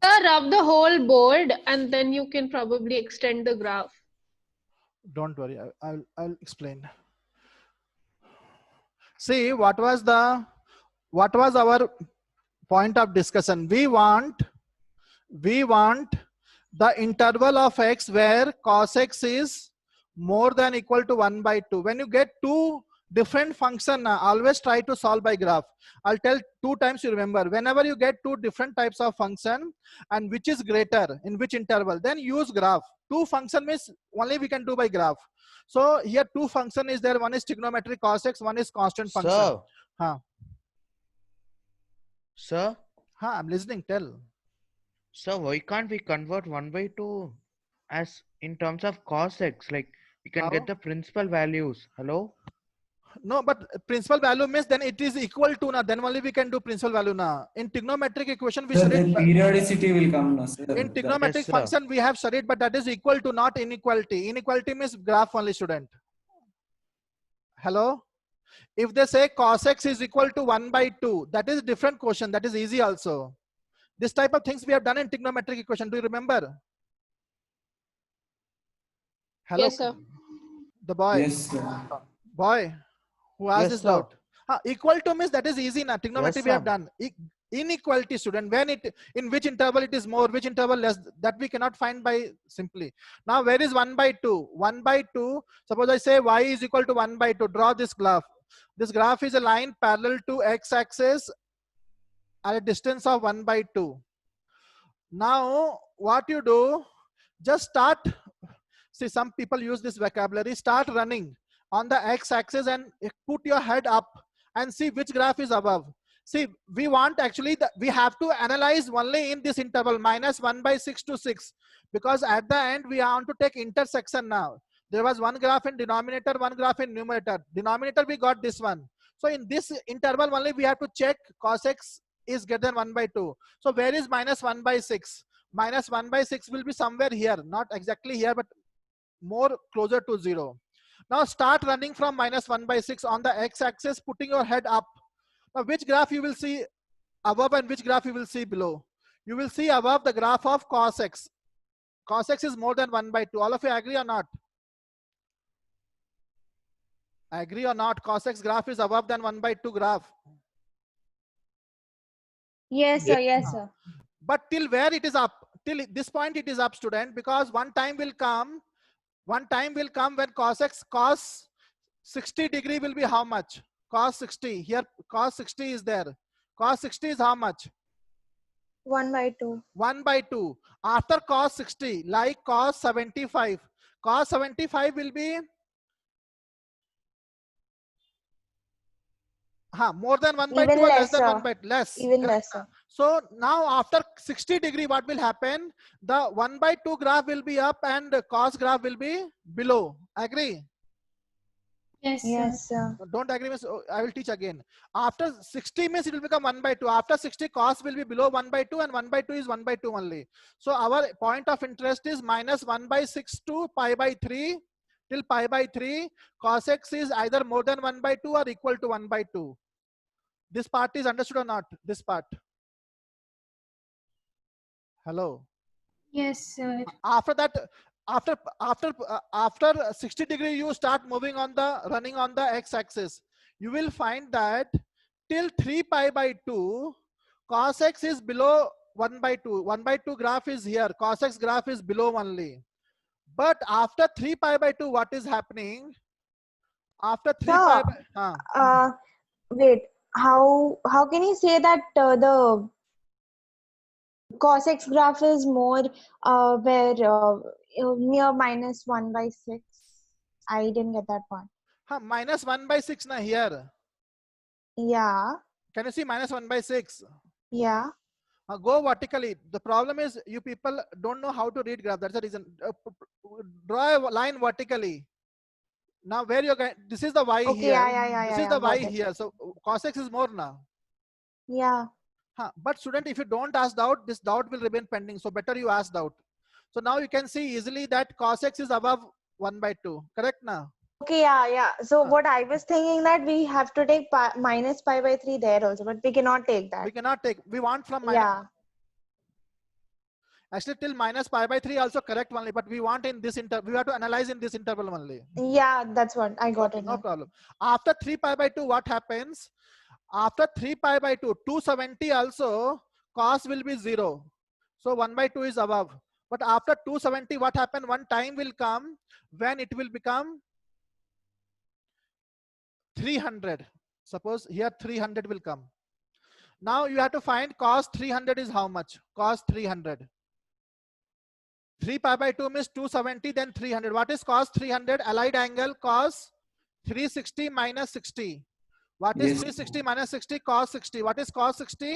Rub the whole board and then you can probably extend the graph. Don't worry, I'll explain. See, what was our point of discussion? We want the interval of x where cos x is more than equal to 1 by 2. When you get two different function, always try to solve by graph. I'll tell 2 times, you remember. Whenever you get 2 different types of function and which is greater in which interval, then use graph. 2 function means only we can do by graph. So here 2 function is there. One is trigonometric cos x, one is constant function. Sir, I'm listening. Tell. Sir, why can't we convert 1 by 2 as in terms of cos x? Like we can get the principal values. Hello? No, but principal value means then it is equal to now. Then only we can do principal value now. In trigonometric equation, we studied. Periodicity will come now, sir. In trigonometric function, we have studied, but that is equal to, not inequality. Inequality means graph only, student. Hello? If they say cos x is equal to 1 by 2, that is a different question. That is easy also. This type of things we have done in trigonometric equation. Do you remember? Hello? Yes, sir. The boy. Yes, sir. Boy, who asked Yes, this sir. doubt? Equal to means that is easy now. Trigonometry Yes, we have sir. done. Inequality, student, when in which interval it is more, which interval less, that we cannot find by simply. Now where is 1 by 2? 1 by 2, suppose I say y is equal to 1 by 2. Draw this graph. This graph is a line parallel to x-axis at a distance of 1 by 2. Now what you do, just start. See, some people use this vocabulary. Start running on the x-axis and put your head up and see which graph is above. See, we want actually we have to analyze only in this interval minus 1 by 6 to 6, because at the end we want to take intersection now. There was one graph in denominator, one graph in numerator. Denominator we got this one. So in this interval only we have to check cos x is greater than 1 by 2. So where is minus 1 by 6? Minus 1 by 6 will be somewhere here, not exactly here, but more closer to 0. Now start running from minus 1 by 6 on the x-axis, putting your head up. Now which graph you will see above and which graph you will see below? You will see above the graph of cos x. Cos x is more than 1 by 2. All of you agree or not? Agree or not? Cos x graph is above than 1 by 2 graph. Yes, sir. Yes, sir. But till where it is up? Till this point it is up, student, because one time will come One time will come when cos x, cos 60 degree will be how much? Cos 60. Here cos 60 is there. Cos 60 is how much? 1/2. 1/2. After cos 60, like cos 75. Cos 75 will be more than 1/2 Even or less than lesser. 1/2? Less. Even Correct. lesser. So now after 60 degree, what will happen? The 1/2 graph will be up and the cos graph will be below. Agree? Yes, sir. Yes, sir. Don't agree means I will teach again. After 60 means it will become 1/2. After 60 cos will be below 1/2 and 1/2 is 1/2 only. So our point of interest is minus 1/6 to pi/3 till pi/3. Cos x is either more than 1/2 or equal to 1/2. This part is understood or not? This part. Hello. Yes, sir. After that, after 60 degree, you start moving on the running on the x-axis. You will find that till 3 pi/2, cos x is below 1/2. 1/2 graph is here. Cos x graph is below only. But after 3 pi/2, what is happening? After 3 Sir, wait. How can you say that the cos x graph is more where near minus 1/6? I didn't get that part. minus 1/6 na here. Yeah. Can you see minus 1/6? Yeah. Go vertically. The problem is you people don't know how to read graph. That's the reason. Draw a line vertically. Now where you're going, this is the y Okay. here. Yeah. This is the y Got it. here. So cos x is more now. Yeah. But student, if you don't ask doubt, this doubt will remain pending. So better you ask doubt. So now you can see easily that cos x is above 1/2. Correct now? Okay. Yeah. So what I was thinking that we have to take minus pi/3 there also, but we cannot take that. We cannot take. We want from minus. Yeah. Actually, till minus pi/3 also correct only, but we want in this interval. We have to analyze in this interval only. Yeah. That's what I got it. No Now. problem. After 3 pi/2, what happens? After 3 pi/2, 270 also cos will be 0. So 1/2 is above. But after 270, what happened? One time will come when it will become 300. Suppose here 300 will come. Now you have to find cos 300 is how much? Cos 300. 3 pi/2 means 270, then 300. What is cos 300? Allied angle cos 360 minus 60. What is Yes. 360 minus 60? Cos 60. What is cos 60?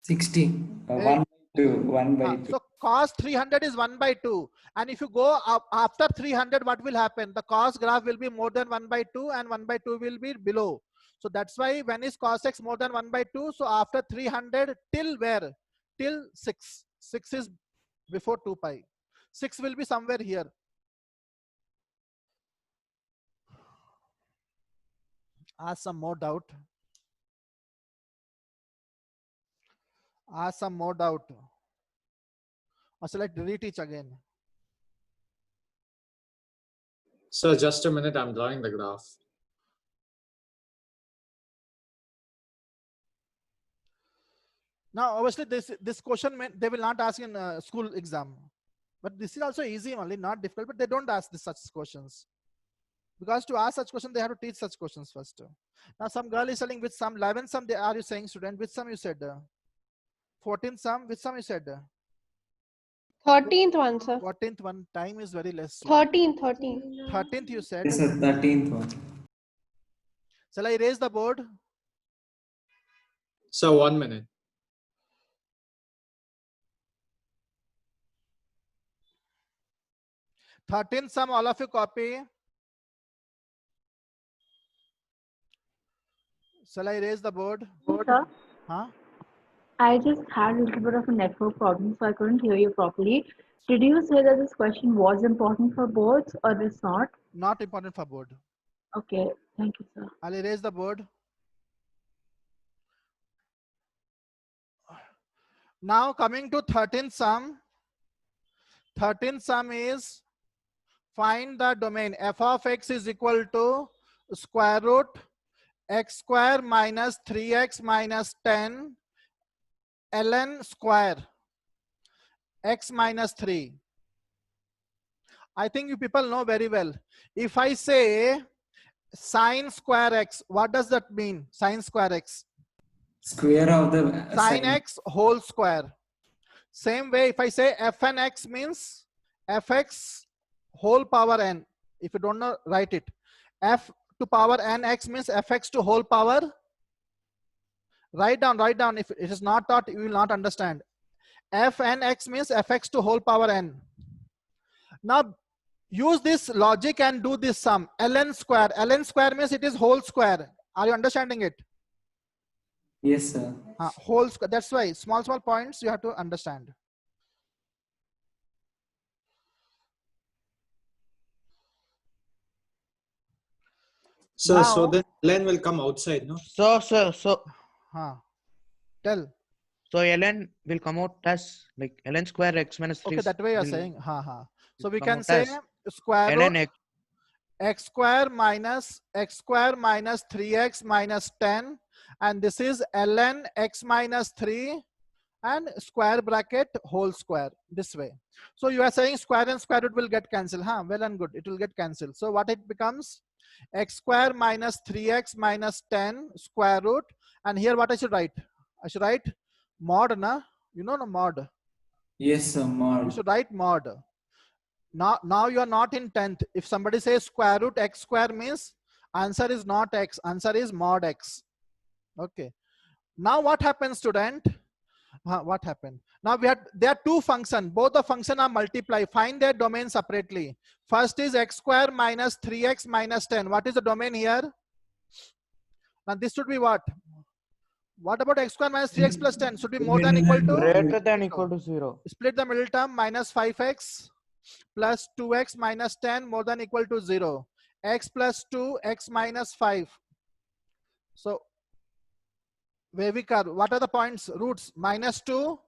60. 1/2. So cos 300 is 1/2. And if you go up after 300, what will happen? The cos graph will be more than 1/2 and 1/2 will be below. So that's why when is cos x more than 1/2? So after 300 till where? Till 6. 6 is before 2 pi. 6 will be somewhere here. Ask some more doubt. Ask some more doubt. Or shall I reteach again? Sir, just a minute. I'm drawing the graph. Now, obviously, this question they will not ask in school exam, but this is also easy only, not difficult. But they don't ask such questions, because to ask such questions they have to teach such questions first. Now, some girl is telling which sum, 11 sum. Are you saying, student? Which sum you said? 14th sum. Which sum you said? 13th one, sir. 14th one. Time is very less. 13th. 13th you said. This is 13th one. Shall I erase the board? Sir, 1 minute. Thirteenth sum, all of you copy. Shall I erase the board? Sir, Huh? I just had a little bit of a network problem, so I couldn't hear you properly. Did you say that this question was important for boards or it's not? Not important for board. Okay, thank you, sir. I'll erase the board. Now coming to 13th sum. 13th sum is find the domain. F of x is equal to square root x square minus 3x minus 10 ln square x minus 3. I think you people know very well. If I say sine square x, what does that mean? Sine square x. Square of the Sine sine. x whole square. Same way, if I say fn x means fx whole power n. If you don't know, write it. F to power n x means fx to whole power. Write down. If it is not taught, you will not understand. Fn x means fx to whole power n. Now use this logic and do this sum. Ln square. Ln square means it is whole square. Are you understanding it? Yes, sir. Whole square. That's why small points you have to understand. So, so Now- then ln will come outside, no? So Tell. so ln will come out as like ln square x minus 3. Okay, that way you are will saying. So we come can out say as square ln root x. x square minus 3x minus 10, and this is ln x minus 3 and square bracket whole square, this way. So you are saying square and square root will get cancelled. Well and good, it will get cancelled. So what it becomes? X square minus 3x minus 10 square root, and here what I should write? I should write mod, na? You know the mod. Yes, sir. You Mod. should write mod. Now you are not in 10th. If somebody says square root x square means answer is not x, answer is mod x. Okay. Now what happens, student? What happened? Now there are two functions. Both the function are multiply. Find their domain separately. First is x square minus 3x minus 10. What is the domain here? Now this should be what? What about x square minus 3x plus 10? Should be more than equal to? Greater than equal to 0. Split the middle term, minus 5x plus 2x minus 10 more than equal to 0. X plus 2, x minus 5. So Vevikar, what are the points? Roots minus 2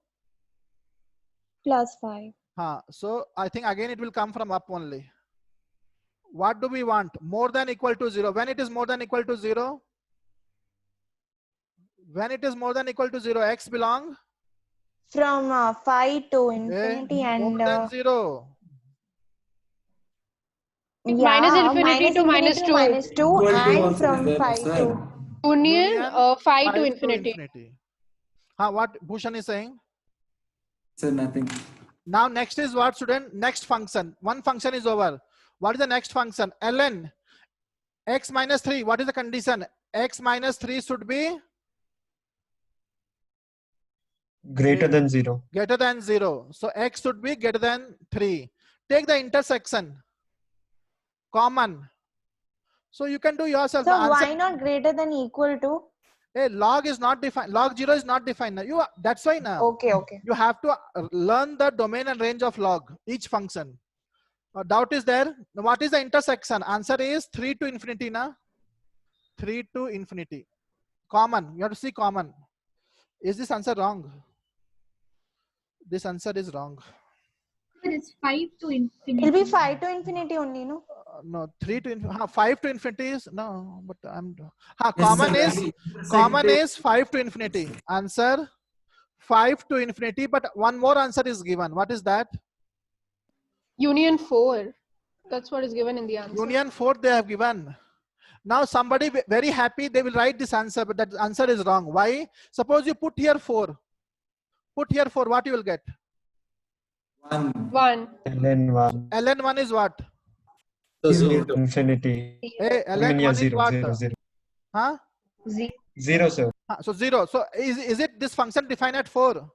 Plus 5. So I think again it will come from up only. What do we want? More than equal to 0. When it is more than equal to 0? When it is more than equal to 0, x belong? From 5 to infinity more and than 0. Minus infinity to minus 2. minus 2 Equal to and also is from there, 5 sir. to Union 5 to infinity. What Bhushan is saying? Sir, nothing. Now next is what, student? Next function. One function is over. What is the next function? Ln x minus 3. What is the condition? X minus 3 should be greater than 0. Greater than 0. So x should be greater than 3. Take the intersection. Common. So you can do yourself. So The answer- why not greater than equal to? Hey, log is not defined. Log 0 is not defined. That's why now. Okay. You have to learn the domain and range of log, each function. Doubt is there? What is the intersection? Answer is 3 to infinity, na? 3 to infinity. Common. You have to see common. Is this answer wrong? This answer is wrong. But it's 5 to infinity. It'll be 5 to infinity only, no? No, 3 to infinity. 5 to infinity is no, but I'm. Yes, Common sir. is common is 5 to infinity. Answer 5 to infinity, but one more answer is given. What is that? Union 4. That's what is given in the answer. Union 4 they have given. Now somebody very happy, they will write this answer, but that answer is wrong. Why? Suppose you put here 4. Put here 4, what you will get? 1. 1. ln 1 ln1 is what? So, is zero. infinity. Hey, I mean, yeah, ln1 is 0, what? 0, 0. Huh? 0, sir. So 0. So is it this function defined at 4?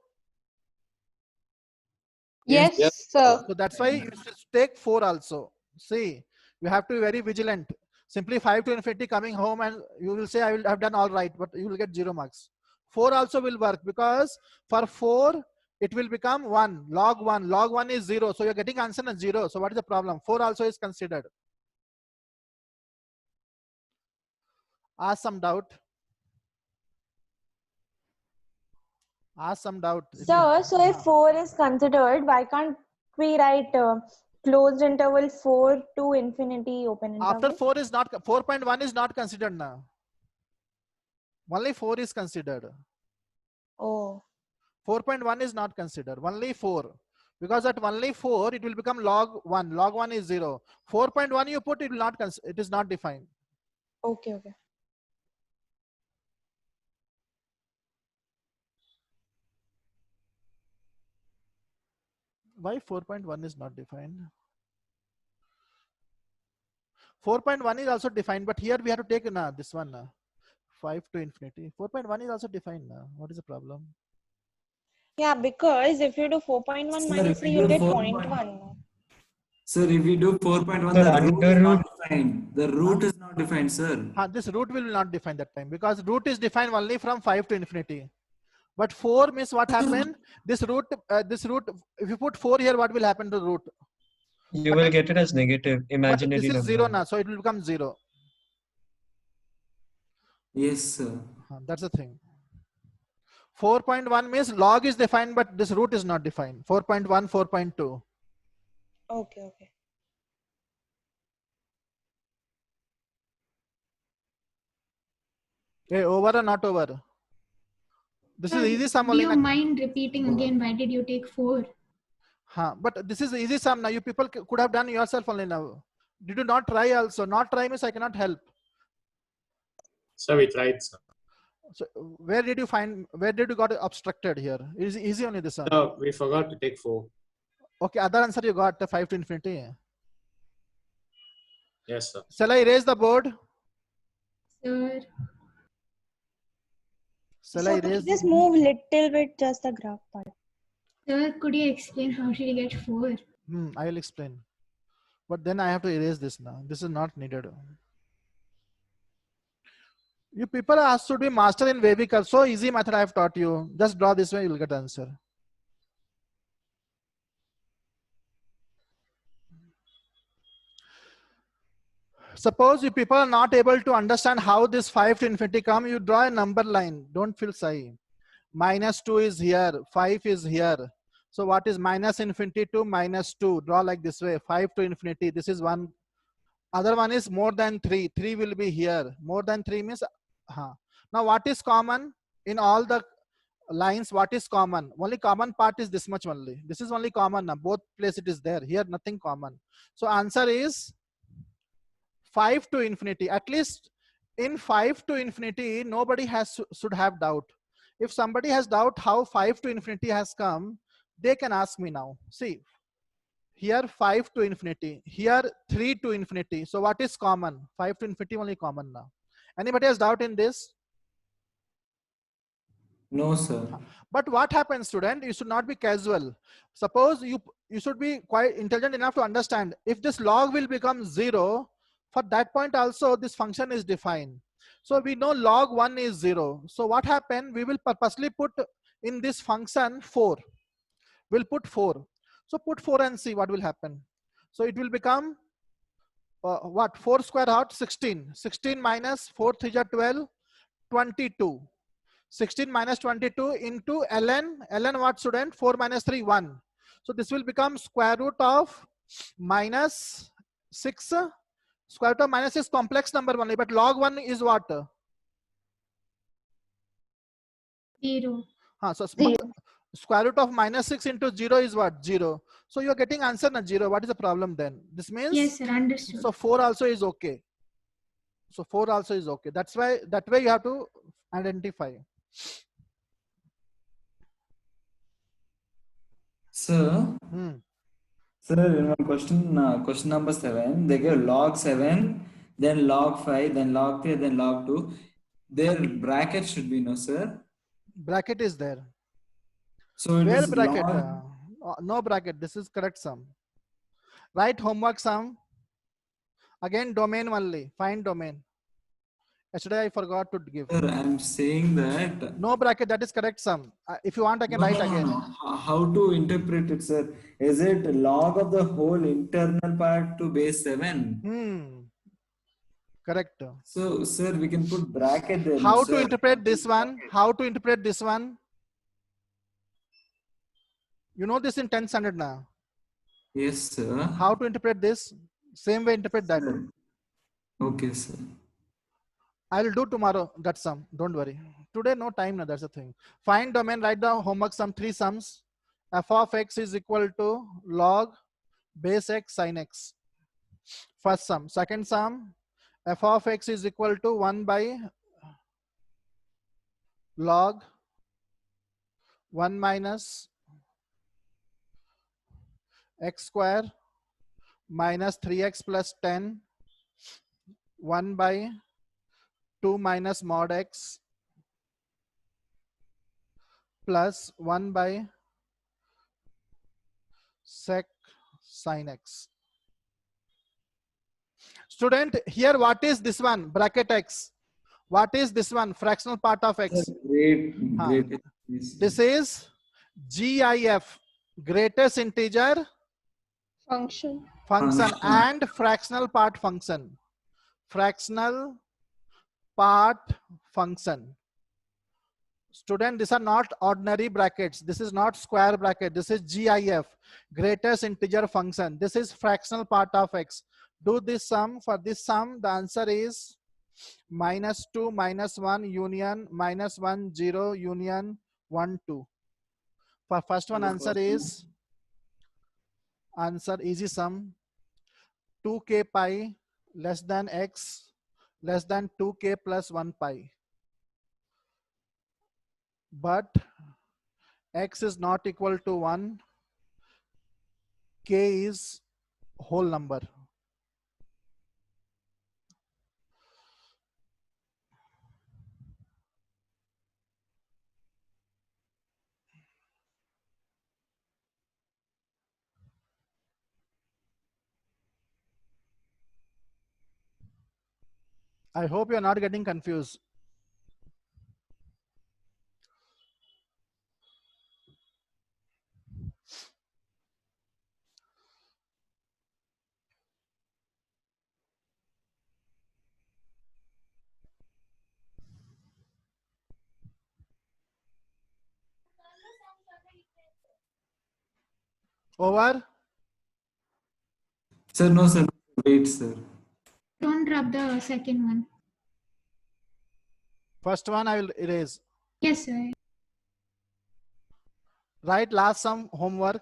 Yes, Yes. sir. So that's why you should take 4 also. See, you have to be very vigilant. Simply 5 to infinity coming home and you will say I will have done all right, but you will get 0 marks. 4 also will work because for 4 it will become 1. Log 1. Log 1 is 0. So you're getting answer as 0. So what is the problem? 4 also is considered. Ask some doubt. Ask some doubt. So if 4 is considered, why can't we write closed interval 4 to infinity open interval? After 4 is not 4.1 is not considered now. Only 4 is considered. Oh. 4.1 is not considered. Only 4. Because at only 4, it will become log 1. Log 1 is 0. 4.1 you put, it will not, it is not defined. Okay, okay. Why 4.1 is not defined? 4.1 is also defined, but here we have to take this one. 5 to infinity. 4.1 is also defined. What is the problem? Yeah, because if you do 4.1 Sir, minus if 3, we you'll do get 4.1. 0.1. Sir, if we do 4.1, Sir, the root under is root. not defined. The root is not defined, sir. This root will not define that time, because root is defined only from 5 to infinity. But 4 means what happened? This root, if you put 4 here, what will happen to root? You will get it as negative, But imaginary this is number. 0 now, so it will become 0. Yes, sir. That's the thing. 4.1 means log is defined, but this root is not defined. 4.1, 4.2. Okay, okay. Okay, over or not over? This is easy sum Do only. you mind repeating again? Why did you take 4? But this is easy sum now. You people could have done yourself only now. Did you not try also? Not try means I cannot help. So we tried, sir. So where did you got obstructed here? It is easy only this one. No, we forgot to take 4. Okay, other answer you got 5 to infinity. Yes, sir. Shall I erase the board? Sir, Shall I So could you erase? just move little bit, just the graph part? sir, could you explain how did you get 4? I will explain. But then I have to erase this now. This is not needed. You people are asked to be master in Vedic. So easy method I have taught you. Just draw this way, you will get answer. Suppose you people are not able to understand how this 5 to infinity come, you draw a number line. Don't feel shy. -2 is here, 5 is here. So what is minus infinity to -2? Draw like this way, 5 to infinity. This is one. Other one is more than 3. 3 will be here. More than 3 means, now what is common in all the lines? What is common? Only common part is this much only. This is only common. Both place it is there. Here nothing common. So answer is 5 to infinity. At least in 5 to infinity, nobody should have doubt. If somebody has doubt how 5 to infinity has come, they can ask me now. See, here 5 to infinity, here 3 to infinity. So what is common? 5 to infinity only common now. Anybody has doubt in this? No, sir. But what happens, student? You should not be casual. Suppose you should be quite intelligent enough to understand. If this log will become 0, for that point also this function is defined. So we know log 1 is 0. So what happened? We will purposely put in this function 4. We'll put 4. So put 4 and see what will happen. So it will become what? 4 square out 16. 16 minus 4 3 are 12, 22. 16 minus 22 into ln. Ln what, student? 4 minus 3, 1. So this will become square root of minus 6. Square root of minus is complex number only, but log 1 is what? 0. So square root of minus 6 into 0 is what? 0. So you are getting answer na 0. What is the problem then? This means, Yes, sir, understood. so 4 also is okay. So 4 also is okay. That's why, that way you have to identify. Sir, sir, in my question number 7, they gave log 7, then log 5, then log 3, then log 2. Their bracket should be no, sir. Bracket is there. So it Where is bracket? log. No bracket. This is correct sum. Write homework sum. Again domain only. Find domain. Yesterday I forgot to give. Sir, I'm saying that. No bracket. That is correct sum. If you want, I can write again. How to interpret it, sir? Is it log of the whole internal part to base 7? Correct. So, sir, we can put bracket there. How no, to sir. interpret this one? How to interpret this one? You know this in 10th standard now. Yes, sir. How to interpret this? Same way interpret that. Sir. Okay, sir. I will do tomorrow that sum. Don't worry. Today no time now. That's the thing. Find domain. Write the homework sum. 3 sums. f of x is equal to log base x sin x. First sum. Second sum, f of x is equal to 1 by log 1 minus x square minus 3x plus 10, 1 by 2 minus mod x plus 1 by sec sin x. Student, here what is this one? Bracket x. What is this one? Fractional part of x. Great, Huh. great. Yes. This is GIF, greatest integer Function. function Function. and fractional part function. Fractional part function. Student, these are not ordinary brackets. This is not square bracket. This is GIF, greatest integer function. This is fractional part of x. Do this sum. For this sum, the answer is minus 2 minus 1 union minus 1 0 union 1 2. For first one, answer is easy sum 2k pi less than x less than 2k plus 1 pi. But x is not equal to 1, k is whole number. I hope you are not getting confused. Over? Sir, no, sir. Wait, sir. Don't rub the second one. First one I will erase. Yes, sir. Write last sum homework.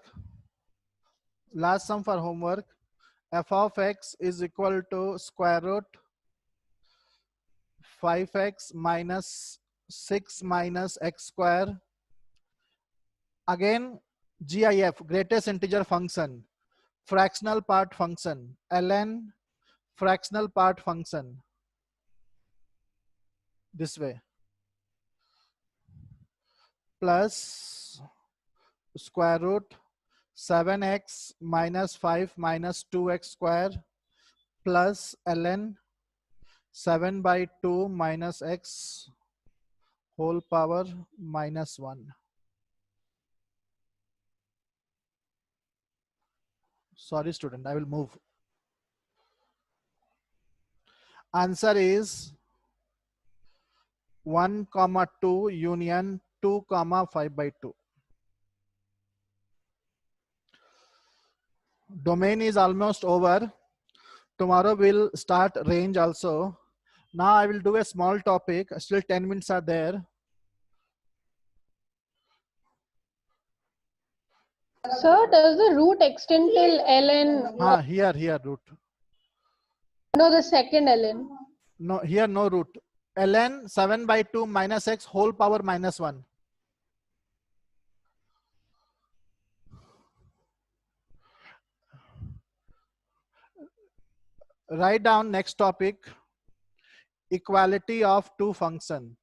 Last sum for homework. F of x is equal to square root 5x minus 6 minus x square. Again, GIF, greatest integer function. Fractional part function. ln fractional part function. This way. Plus square root 7x minus 5 minus 2x square plus ln 7 by 2 minus x whole power minus 1. Sorry, student, I will move. Answer is 1 comma 2 union 2 comma 5 by 2. Domain is almost over. Tomorrow we'll start range also. Now I will do a small topic. Still 10 minutes are there. Sir, does the root extend till ln? Here root. No, the second ln. No, here no root. ln 7 by 2 minus x whole power minus 1. Write down next topic. Equality of two function.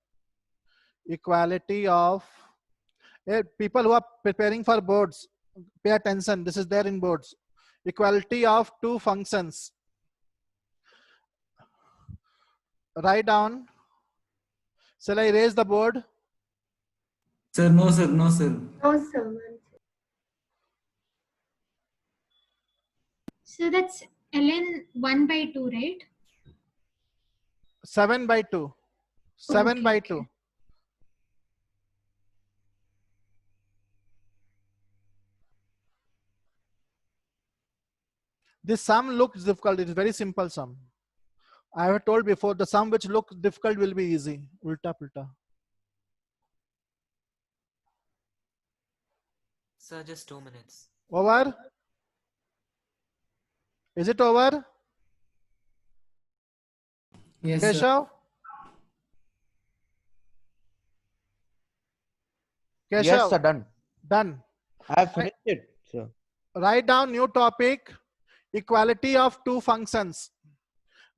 Equality of people who are preparing for boards, pay attention. This is there in boards. Equality of two functions. Write down. Shall I erase the board? Sir, no, sir. No, sir. No, sir. So that's ln 1 by 2, right? 7 by 2. 7 Okay, by okay. 2. This sum looks difficult. It is very simple sum. I have told before, the sum which looks difficult will be easy. Ulta pulta. Sir, just 2 minutes. Over? Is it over? Yes, sir. Keshav? Yes, Keshav? sir, done. Done. I have finished it, sir. Write down new topic, equality of two functions.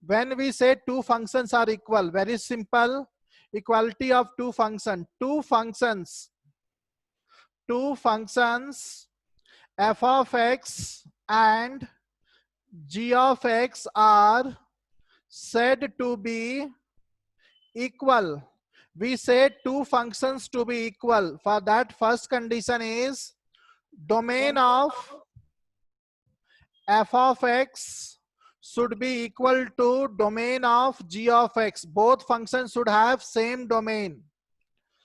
When we say two functions are equal, very simple, equality of two functions. Two functions f of x and g of x are said to be equal. We say two functions to be equal. For that, first condition is domain of f of x should be equal to domain of g of x. Both functions should have same domain.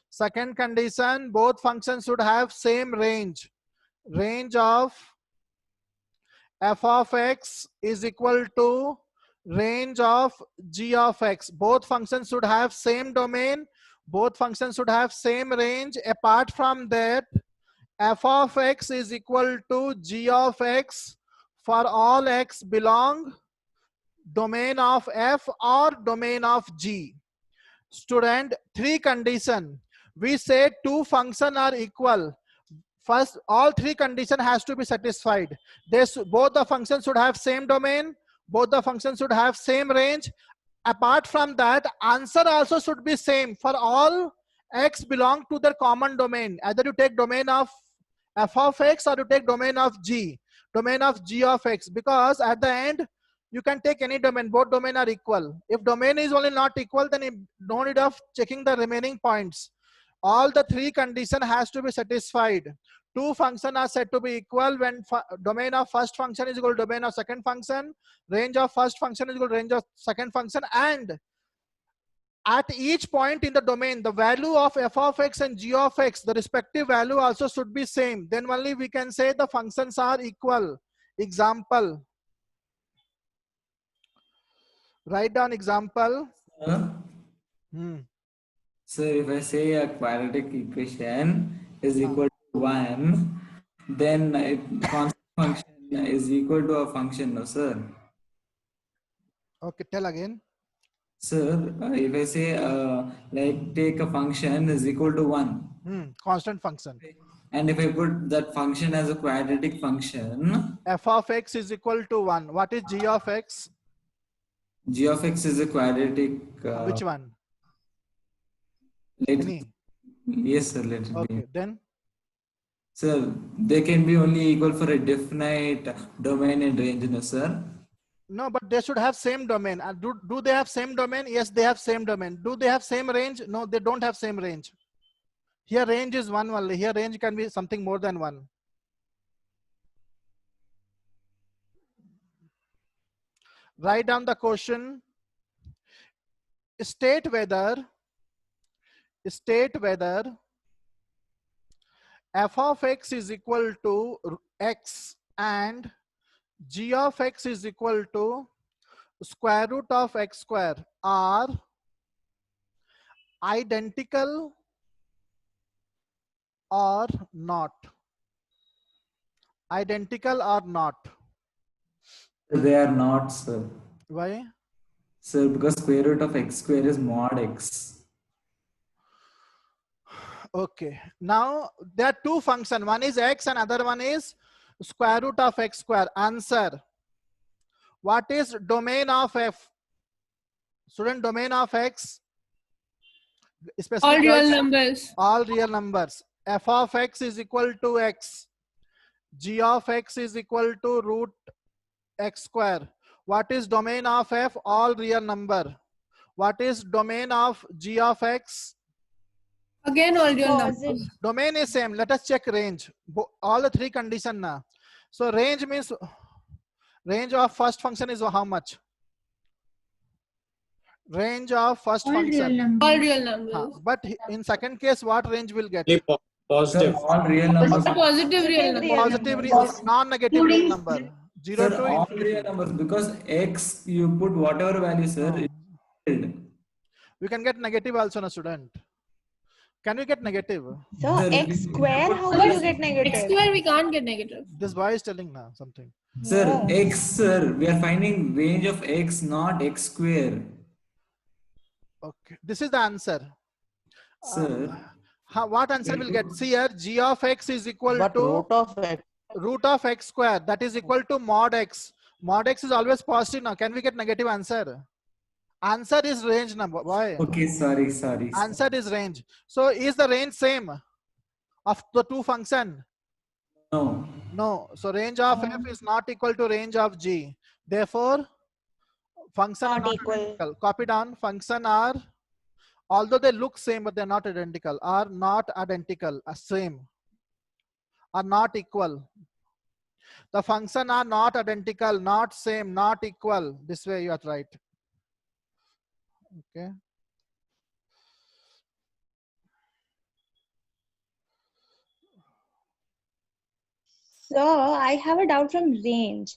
Second condition, both functions should have same range. Range of f of x is equal to range of g of x. Both functions should have same domain. Both functions should have same range. Apart from that, f of x is equal to g of x for all x belong domain of f or domain of g. Student, three condition. We say two functions are equal. First, all three condition has to be satisfied. Both the functions should have same domain. Both the functions should have same range. Apart from that, answer also should be same for all x belong to the common domain. Either you take domain of f of x or you take domain of g of x, because at the end you can take any domain. Both domain are equal. If domain is only not equal, then you no need of checking the remaining points. All the three condition has to be satisfied. Two functions are said to be equal when domain of first function is equal to domain of second function, range of first function is equal to range of second function, and at each point in the domain, the value of f of x and g of x, the respective value also should be same. Then only we can say the functions are equal. Example. Write down example. So if I say a quadratic equation is equal to 1, then a constant function is equal to a function, no sir? Okay, tell again. Sir, if I say like take a function is equal to 1. Constant function. And if I put that function as a quadratic function, f of x is equal to 1. What is g of x? G of x is a quadratic. Which one? Any? Yes, sir. Let it be. Okay, then? Sir, they can be only equal for a definite domain and range, no, sir? No, but they should have same domain. Do they have same domain? Yes, they have same domain. Do they have same range? No, they don't have same range. Here range is 1 only. Here range can be something more than 1. Write down the question. State whether f of x is equal to x and g of x is equal to square root of x square are identical or not. Identical or not. They are not, sir. Why? Sir, because square root of x square is mod x. Okay. Now there are two functions. One is x and other one is square root of x square. Answer. What is domain of f? Student, domain of x? All real numbers. All real numbers. F of x is equal to x. G of x is equal to root x square. What is domain of f? All real number. What is domain of g of x? Again, all real numbers. Domain is same. Let us check range. All the three conditions now. So range means range of first function is how much? Range of first function. All real numbers. But in second case, what range will get? Positive. All real numbers. Positive real number. Positive, non-negative real number. 0 Sir, to all infinity. real numbers, because x you put whatever value, sir. We can get negative also, na student. Can we get negative? So Sir, x we square, put how sir, will you get negative? X square we can't get negative. This boy is telling now something. Sir, No. x, sir, we are finding range of x, not x square. Okay, this is the answer. Sir, What answer will get? See here, g of x is equal But to root of x square. That is equal to mod x. Mod x is always positive now. Can we get negative answer? Answer is range number. Why? okay, sorry, sorry. Answer is range. So is the range same of the two function? No. No. So range of f is not equal to range of g. Therefore, function are Not not equal. identical. Copy down. Function are, although they look same, but they're not identical. Are not identical. Same. Are not equal. The function are not identical, not same, not equal. This way you are right. Okay. So I have a doubt from range.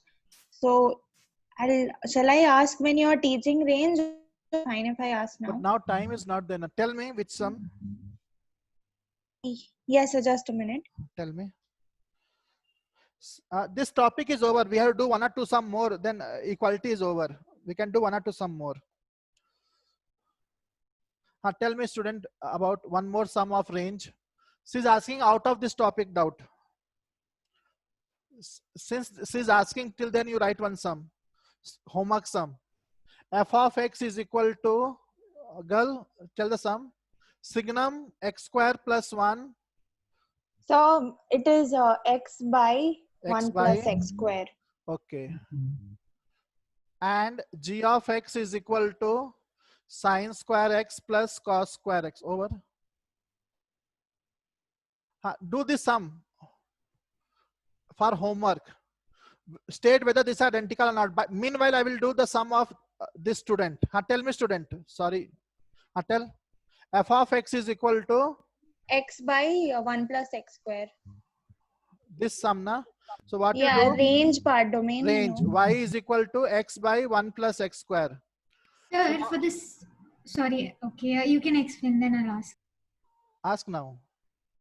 So shall I ask when you're teaching range? Or fine if I ask But now. now time is not there. Now tell me which sum. Yes, sir, just a minute. Tell me. This topic is over. We have to do one or two sum more. Then equality is over. We can do one or two sum more. Tell me, student, about one more sum of range. She's asking out of this topic doubt. Since she's asking, till then you write one sum. Homework sum. F of x is equal to, girl, tell the sum. Signum x square plus 1. So it is x by X 1 by, plus x square. okay. And g of x is equal to sine square x plus cos square x over. Do this sum for homework. State whether this is identical or not. But meanwhile, I will do the sum of this student. Tell me, student. Sorry. Tell. F of x is equal to X by 1 plus x square. this sum, na? So what Yeah, you do? range part domain. Range. No. Y is equal to x by 1 plus x square. Sir, for this, sorry, okay, you can explain, then I'll ask. Ask now.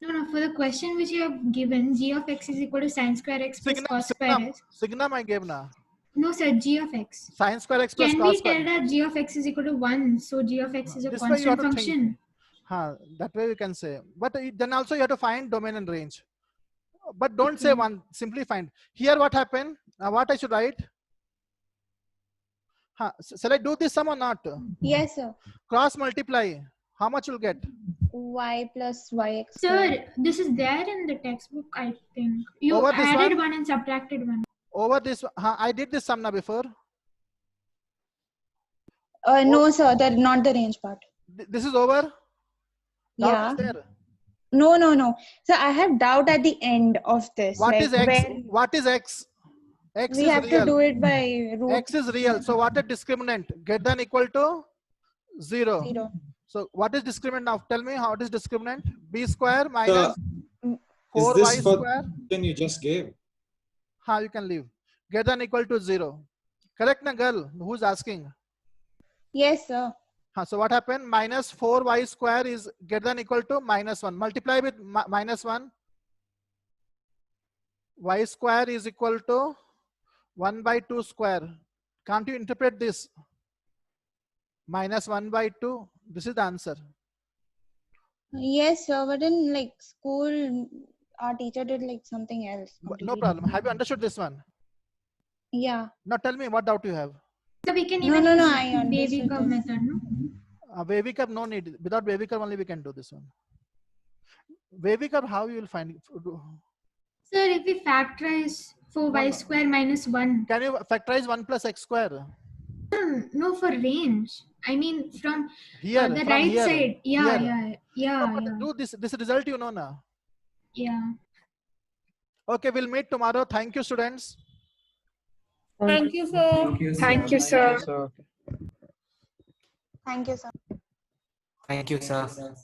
No, for the question which you have given, g of x is equal to sine square x plus cos square x. Signum I gave na. No, sir, g of x. Sine square x plus Can cos we square. tell that g of x is equal to 1? So g of x is a This way you have constant to think. function. That way you can say. But then also you have to find domain and range. But don't say one, simply find. Here what happened? What I should write? Shall I do this sum or not? Yes, sir. Cross multiply. How much you'll get? Y plus yx. Sir, this is there in the textbook, I think. You Over this added one? one and subtracted one. Over this, I did this sum now before. No, sir, that not the range part. This is over? Doubt Yeah. is there? No. So I have doubt at the end of this. What like is x? when What is x? X we is have real. to do it by root X is real. So what is discriminant? Get than equal to 0. 0. So what is discriminant now? Tell me how it is discriminant. B square minus Is 4y this for square. then you just gave? You can leave. Get than equal to 0. Correct na girl? Who's asking? Yes, sir. So what happened? Minus 4y square is get than equal to minus 1. Multiply with minus 1. Y square is equal to 1 by 2 square. Can't you interpret this? Minus 1 by 2. This is the answer. Yes, sir. But in like school, our teacher did like something else. No completely problem. Have you different. understood this one? Yeah. Now tell me what doubt you have. So we can No, even no, use I baby understood curve this. method, no? Wavy curve, no need. Without wavy curve only we can do this one. Wavy curve, how you will find it? Sir, if we factorize 4y square minus 1. Can you factorize 1 plus x square? No, for range. I mean, from Here, the from right here, side. Yeah, here. yeah. No, but do this result you know now. Yeah. Okay, we'll meet tomorrow. Thank you, students. Thank you, sir. Thank you, sir. Thank you, sir. Thank you, sir. Thank you, sir.